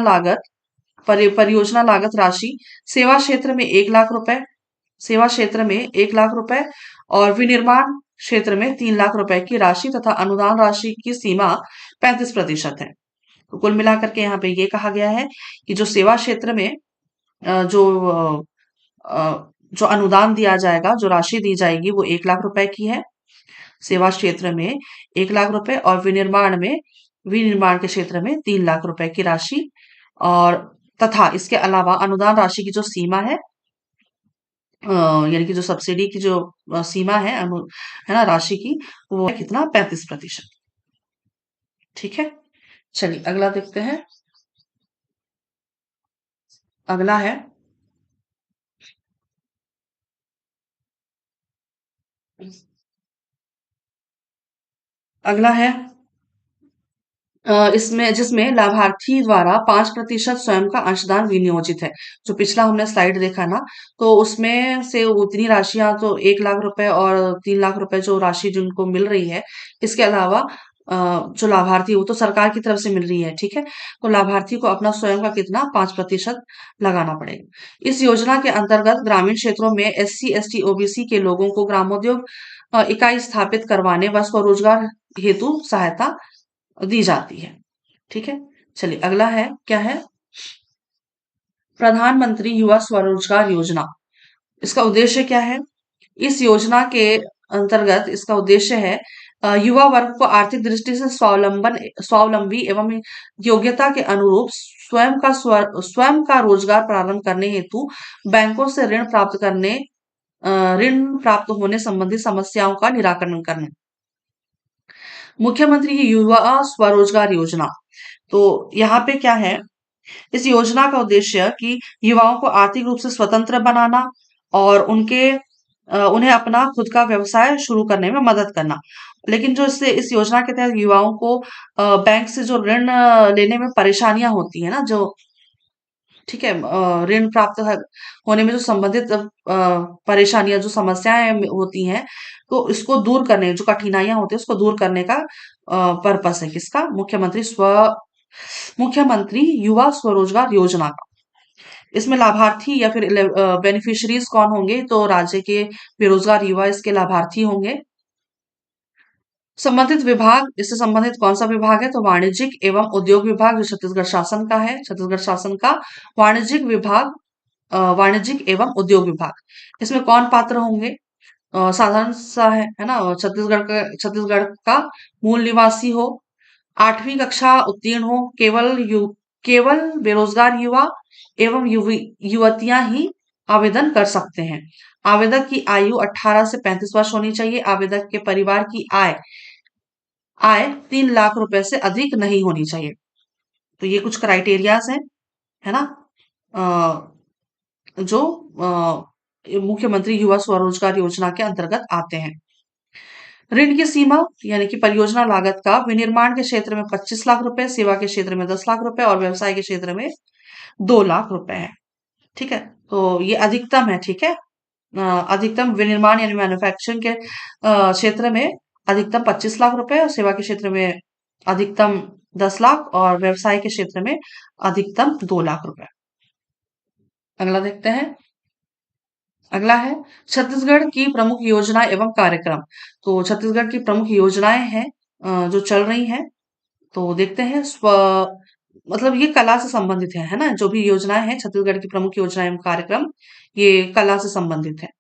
लागत राशि सेवा क्षेत्र में 1 लाख रुपए, सेवा क्षेत्र में 1 लाख रुपए और विनिर्माण क्षेत्र में 3 लाख रुपए की राशि तथा अनुदान राशि की सीमा 35% है। तो कुल मिलाकर के यहाँ पे ये कहा गया है कि जो सेवा क्षेत्र में जो जो अनुदान दिया जाएगा, जो राशि दी जाएगी, वो 1 लाख रुपए की है सेवा क्षेत्र में, 1 लाख रुपए, और विनिर्माण के क्षेत्र में 3 लाख रुपए की राशि। और तथा इसके अलावा अनुदान राशि की जो सीमा है, यानी कि जो सब्सिडी की जो सीमा है, है ना, राशि की, वो है कितना? 35%। ठीक है, चलिए अगला देखते हैं। अगला है अगला है इसमें जिसमें लाभार्थी द्वारा 5% स्वयं का अंशदान विनियोजित है। जो पिछला हमने स्लाइड देखा ना, तो उसमें से उतनी राशियां तो 1 लाख रुपए और 3 लाख रुपए जो राशि जिनको मिल रही है, इसके अलावा जो लाभार्थी वो तो सरकार की तरफ से मिल रही है, ठीक है। तो लाभार्थी को अपना स्वयं का कितना 5% लगाना पड़ेगा। इस योजना के अंतर्गत ग्रामीण क्षेत्रों में SC ST OBC के लोगों को ग्रामोद्योग इकाई स्थापित करवाने व स्वरोजगार हेतु सहायता दी जाती है। ठीक है। चलिए अगला है क्या है, प्रधानमंत्री युवा स्वरोजगार योजना। इसका उद्देश्य क्या है? इस योजना के अंतर्गत इसका उद्देश्य है युवा वर्ग को आर्थिक दृष्टि से स्वावलंबी एवं योग्यता के अनुरूप स्वयं का रोजगार प्रारंभ करने हेतु बैंकों से ऋण प्राप्त होने संबंधी समस्याओं का निराकरण करने। मुख्यमंत्री युवा स्वरोजगार योजना, तो यहाँ पे क्या है, इस योजना का उद्देश्य कि युवाओं को आर्थिक रूप से स्वतंत्र बनाना और उन्हें अपना खुद का व्यवसाय शुरू करने में मदद करना। लेकिन जो इस योजना के तहत युवाओं को बैंक से जो ऋण लेने में परेशानियां होती है ना, जो ठीक है, ऋण होने में जो संबंधित परेशानियां जो समस्याएं होती हैं, तो इसको दूर करने, जो कठिनाइयां होती है उसको दूर करने का पर्पस है किसका, मुख्यमंत्री युवा स्वरोजगार योजना का। इसमें लाभार्थी या फिर बेनिफिशियरीज कौन होंगे, तो राज्य के बेरोजगार युवा इसके लाभार्थी होंगे। संबंधित विभाग, इससे संबंधित कौन सा विभाग है, तो वाणिज्यिक एवं उद्योग विभाग, जो छत्तीसगढ़ शासन का है, छत्तीसगढ़ शासन का वाणिज्यिक विभाग, वाणिज्यिक एवं उद्योग विभाग। इसमें कौन पात्र होंगे, साधारण सा है ना, छत्तीसगढ़ का मूल निवासी हो, 8वीं कक्षा उत्तीर्ण हो, केवल बेरोजगार युवा एवं युवतियां ही आवेदन कर सकते हैं। आवेदक की आयु 18 से 35 वर्ष होनी चाहिए। आवेदक के परिवार की आय 3 लाख रुपए से अधिक नहीं होनी चाहिए। तो ये कुछ क्राइटेरियाज हैं, है ना, जो मुख्यमंत्री युवा स्वरोजगार योजना के अंतर्गत आते हैं। ऋण की सीमा यानी कि परियोजना लागत का विनिर्माण के क्षेत्र में 25 लाख रुपए, सेवा के क्षेत्र में 10 लाख रुपए और व्यवसाय के क्षेत्र में 2 लाख रुपए है। ठीक है, तो ये अधिकतम है। ठीक है, अधिकतम विनिर्माण यानी मैन्युफैक्चरिंग के क्षेत्र में अधिकतम 25 लाख रुपए और सेवा के क्षेत्र में अधिकतम 10 लाख और व्यवसाय के क्षेत्र में अधिकतम 2 लाख रुपए। अगला देखते हैं। अगला है छत्तीसगढ़ की प्रमुख योजना एवं कार्यक्रम। तो छत्तीसगढ़ की प्रमुख योजनाएं हैं जो चल रही हैं, तो देखते हैं। मतलब ये कला से संबंधित है ना, जो भी योजनाएं हैं छत्तीसगढ़ की प्रमुख योजनाएं एवं कार्यक्रम, ये कला से संबंधित है।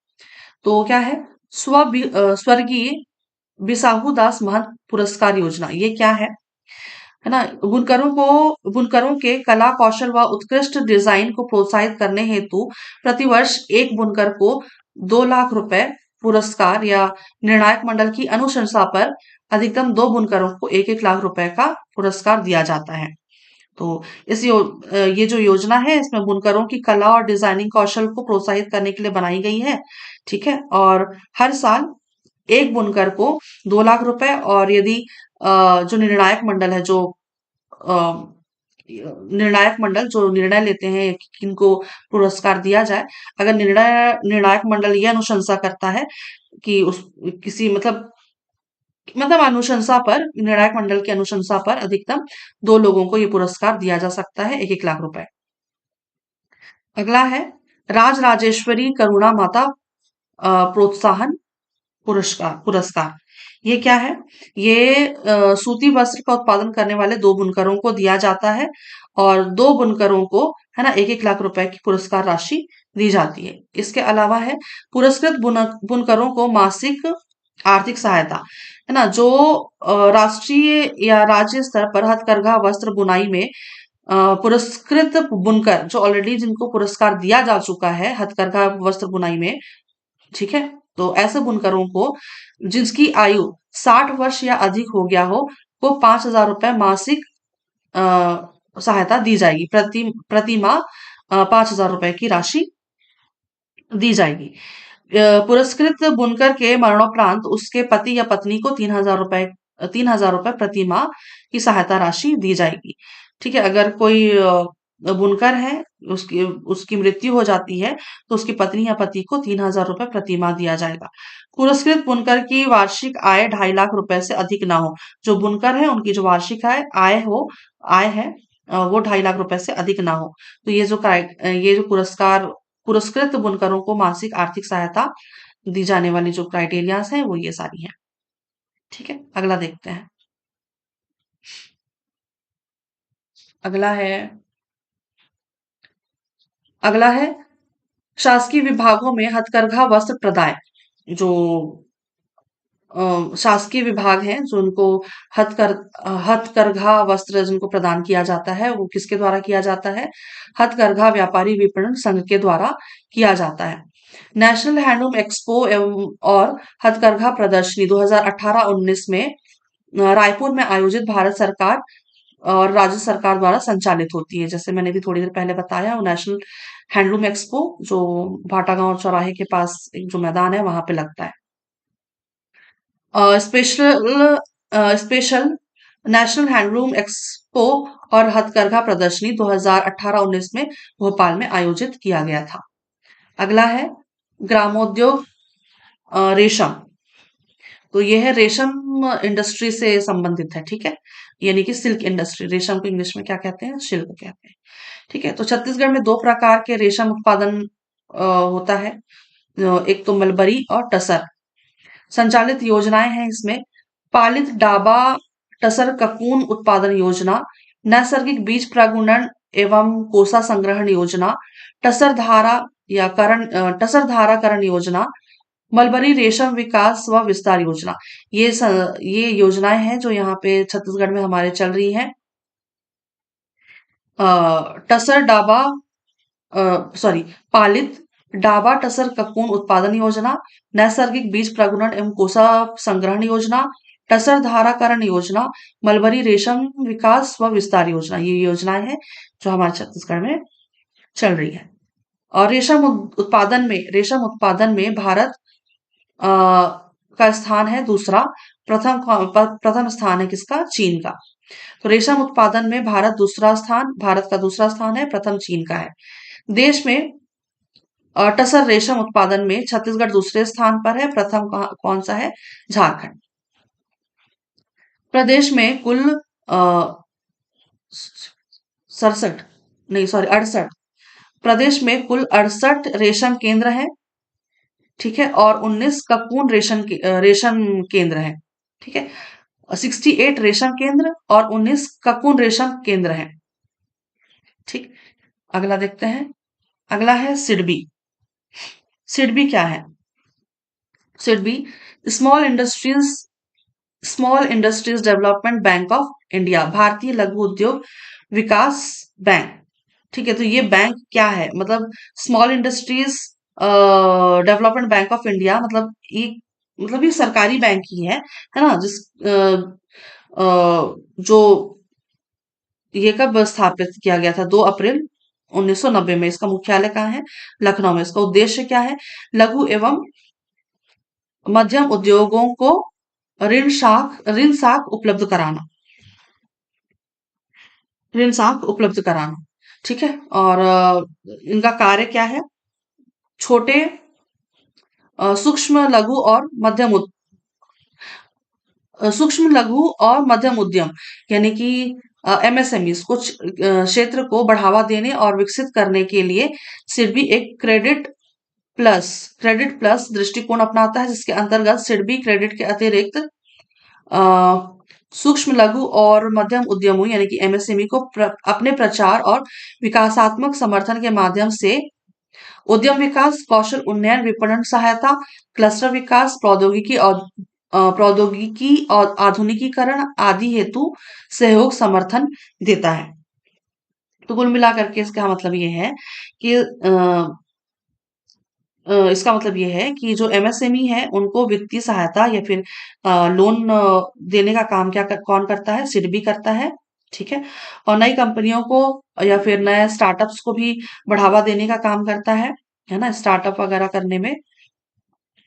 तो क्या है, स्वर्गीय बिसाहू दास महंत पुरस्कार योजना, ये क्या है ना, बुनकरों के कला कौशल व उत्कृष्ट डिजाइन को प्रोत्साहित करने हेतु प्रतिवर्ष एक बुनकर को 2 लाख रुपए पुरस्कार या निर्णायक मंडल की अनुशंसा पर अधिकतम 2 बुनकरों को 1-1 लाख रुपए का पुरस्कार दिया जाता है। तो ये जो योजना है, इसमें बुनकरों की कला और डिजाइनिंग कौशल को प्रोत्साहित करने के लिए बनाई गई है। ठीक है, और हर साल एक बुनकर को 2 लाख रुपए, और यदि जो निर्णायक मंडल है, जो अ, निर्णायक मंडल जो निर्णय लेते हैं कि किनको पुरस्कार दिया जाए, अगर निर्णायक मंडल यह अनुशंसा करता है कि उस किसी मतलब निर्णायक मंडल की अनुशंसा पर अधिकतम 2 लोगों को ये पुरस्कार दिया जा सकता है, 1-1 लाख रुपए। अगला है राज राजेश्वरी करुणा माता प्रोत्साहन पुरस्कार। ये क्या है, ये सूती वस्त्र का उत्पादन करने वाले 2 बुनकरों को दिया जाता है, और 2 बुनकरों को, है ना, 1-1 लाख रुपए की पुरस्कार राशि दी जाती है। इसके अलावा है पुरस्कृत बुनकरों को मासिक आर्थिक सहायता, है ना, जो राष्ट्रीय या राज्य स्तर पर हथकरघा वस्त्र बुनाई में पुरस्कृत बुनकर, जो ऑलरेडी जिनको पुरस्कार दिया जा चुका है हथकरघा वस्त्र बुनाई में, ठीक है, तो ऐसे बुनकरों को जिसकी आयु 60 वर्ष या अधिक हो गया हो, को 5,000 रुपए मासिक सहायता दी जाएगी प्रति माह, 5,000 रुपए की राशि दी जाएगी। पुरस्कृत बुनकर के मरणोपरांत उसके पति या पत्नी को 3,000 रुपए प्रति माह की सहायता राशि दी जाएगी। ठीक है, अगर कोई बुनकर है, उसकी उसकी मृत्यु हो जाती है, तो उसकी पत्नी या पति को 3,000 रुपए प्रति माह दिया जाएगा। पुरस्कृत बुनकर की वार्षिक आय 2.5 लाख रुपए से अधिक ना हो। जो बुनकर है, उनकी जो वार्षिक आय है, वो 2.5 लाख रुपए से अधिक ना हो। तो ये जो पुरस्कृत बुनकरों को मासिक आर्थिक सहायता दी जाने वाली जो क्राइटेरियाज हैं, वो ये सारी हैं। ठीक है, अगला देखते हैं। अगला है अगला है शासकीय विभागों में हथकरघा वस्त्र प्रदाय। जो शासकीय विभाग हैं, जो उनको हथकरघा वस्त्र जिनको प्रदान किया जाता है, वो किसके द्वारा किया जाता है? हथकरघा व्यापारी विपणन संघ के द्वारा किया जाता है। नेशनल हैंडलूम एक्सपो एवं और हथकरघा प्रदर्शनी 2018-19 में रायपुर में आयोजित भारत सरकार और राज्य सरकार द्वारा संचालित होती है। जैसे मैंने भी थोड़ी देर पहले बताया, वो नेशनल हैंडलूम एक्सपो जो भाटागांव चौराहे के पास एक जो मैदान है, वहां पे लगता है। स्पेशल नेशनल हैंडलूम एक्सपो और हथकरघा प्रदर्शनी 2018-19 में भोपाल में आयोजित किया गया था। अगला है ग्रामोद्योग रेशम। तो यह है रेशम इंडस्ट्री से संबंधित है। ठीक है, यानी कि सिल्क इंडस्ट्री। रेशम को इंग्लिश में क्या कहते हैं? सिल्क कहते हैं। ठीक है, तो छत्तीसगढ़ में 2 प्रकार के रेशम उत्पादन होता है। एक तो मलबरी और टसर। संचालित योजनाएं हैं इसमें: पालित डाबा टसर ककून उत्पादन योजना, नैसर्गिक बीज प्रगुणन एवं कोसा संग्रहण योजना, टसर धाराकरण योजना, मलबरी रेशम विकास व विस्तार योजना। ये योजनाएं हैं जो यहाँ पे छत्तीसगढ़ में हमारे चल रही हैं। टसर डाबा सॉरी पालित डाबा टसर ककून उत्पादन योजना, नैसर्गिक बीज प्रगुणन एवं कोसा संग्रहण योजना, टसर धाराकरण योजना, मलबरी रेशम विकास व विस्तार योजना। ये योजनाएं हैं जो हमारे छत्तीसगढ़ में चल रही है। और रेशम उत्पादन में भारत अ, का स्थान है दूसरा। प्रथम स्थान है किसका? चीन का। तो रेशम उत्पादन में भारत का दूसरा स्थान है, प्रथम चीन का है। देश में टसर रेशम उत्पादन में छत्तीसगढ़ दूसरे स्थान पर है, प्रथम कौन सा है? झारखंड। प्रदेश में कुल 67 नहीं सॉरी 68 प्रदेश में कुल 68 रेशम केंद्र हैं। ठीक है, और 19 ककून रेशम केंद्र हैं। ठीक है, 68 रेशम केंद्र और 19 ककून रेशम केंद्र हैं। ठीक, अगला देखते हैं। अगला है सिडबी। सिडबी क्या है? SIDBI small industries development bank of India, भारतीय लघु उद्योग विकास बैंक। ठीक है, तो ये बैंक क्या है? मतलब small industries development bank of India, मतलब ये सरकारी बैंक ही है ना? जो ये कब स्थापित किया गया था? 2 अप्रैल 1990 में। इसका मुख्यालय कहाँ है? लखनऊ में। इसका उद्देश्य क्या है? लघु एवं मध्यम उद्योगों को ऋण साख उपलब्ध कराना। ठीक है, और इनका कार्य क्या है? छोटे सूक्ष्म लघु और मध्यम उद्यम, यानी कि एमएसएमईज कुछ क्षेत्र को बढ़ावा देने और विकसित करने के लिए सिडबी एक क्रेडिट प्लस दृष्टिकोण अपनाता है, जिसके अंतर्गत सिडबी क्रेडिट के अतिरिक्त अ, सूक्ष्म लघु और मध्यम उद्यमों यानी कि एमएसएमई को अपने प्रचार और विकासात्मक समर्थन के माध्यम से उद्यम विकास, कौशल उन्नयन, विपणन सहायता, क्लस्टर विकास, प्रौद्योगिकी और आधुनिकीकरण आदि हेतु सहयोग समर्थन देता है। तो कुल मिलाकर के इसका मतलब ये है कि इसका मतलब ये है कि जो एमएसएमई है, उनको वित्तीय सहायता या फिर लोन देने का काम कौन करता है? सिडबी करता है। ठीक है। और नई कंपनियों को या फिर नए स्टार्टअप्स को भी बढ़ावा देने का काम करता है ना, स्टार्टअप वगैरह करने में।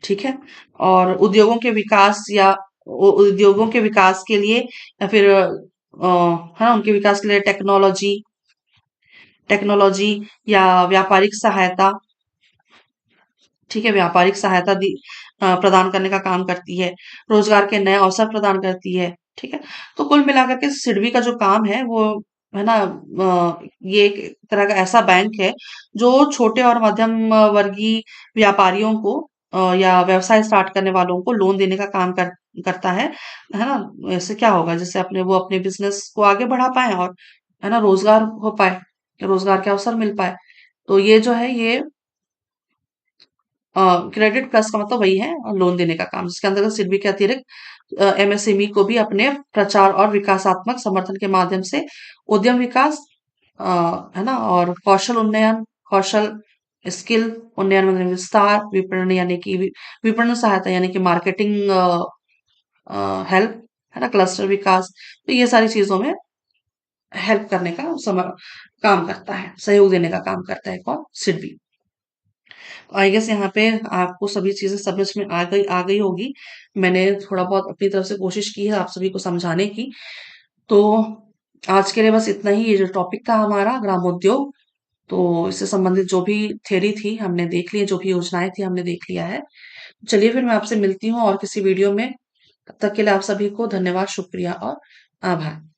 ठीक है। और उद्योगों के विकास या उद्योगों के विकास के लिए या फिर है ना, उनके विकास के लिए टेक्नोलॉजी टेक्नोलॉजी या व्यापारिक सहायता, ठीक है, व्यापारिक सहायता प्रदान करने का काम करती है, रोजगार के नए अवसर प्रदान करती है। ठीक है। तो कुल मिलाकर के सिडबी का जो काम है वो, है ना, ये एक तरह का ऐसा बैंक है जो छोटे और मध्यम वर्गीय व्यापारियों को या व्यवसाय स्टार्ट करने वालों को लोन देने का काम करता है ना। इससे क्या होगा, जिससे वो अपने बिजनेस को आगे बढ़ा पाए और, है ना, रोजगार हो पाए, रोजगार के अवसर मिल पाए। तो ये जो है ये क्रेडिट प्लस का मतलब वही है, लोन देने का काम, जिसके अंतर्गत सिडबी के अतिरिक्त एमएसएमई को भी अपने प्रचार और विकासात्मक समर्थन के माध्यम से उद्यम विकास, अ, है ना, और कौशल उन्नयन, कौशल स्किल उन्नयन मतलब विस्तार, विपणन यानी कि विपणन सहायता यानी कि मार्केटिंग हेल्प, है ना, क्लस्टर विकास, तो ये सारी चीजों में हेल्प करने का काम करता है, सहयोग देने का काम करता है कौन, सिडबी। आई गेस यहाँ पे आपको सभी चीजें समझ में आ गई होगी। मैंने थोड़ा बहुत अपनी तरफ से कोशिश की है आप सभी को समझाने की। तो आज के लिए बस इतना ही, ये जो टॉपिक था हमारा ग्रामोद्योग, तो इससे संबंधित जो भी थ्योरी थी हमने देख ली, जो भी योजनाएं थी हमने देख लिया है। चलिए फिर मैं आपसे मिलती हूँ और किसी वीडियो में। तब तक के लिए आप सभी को धन्यवाद, शुक्रिया और आभार।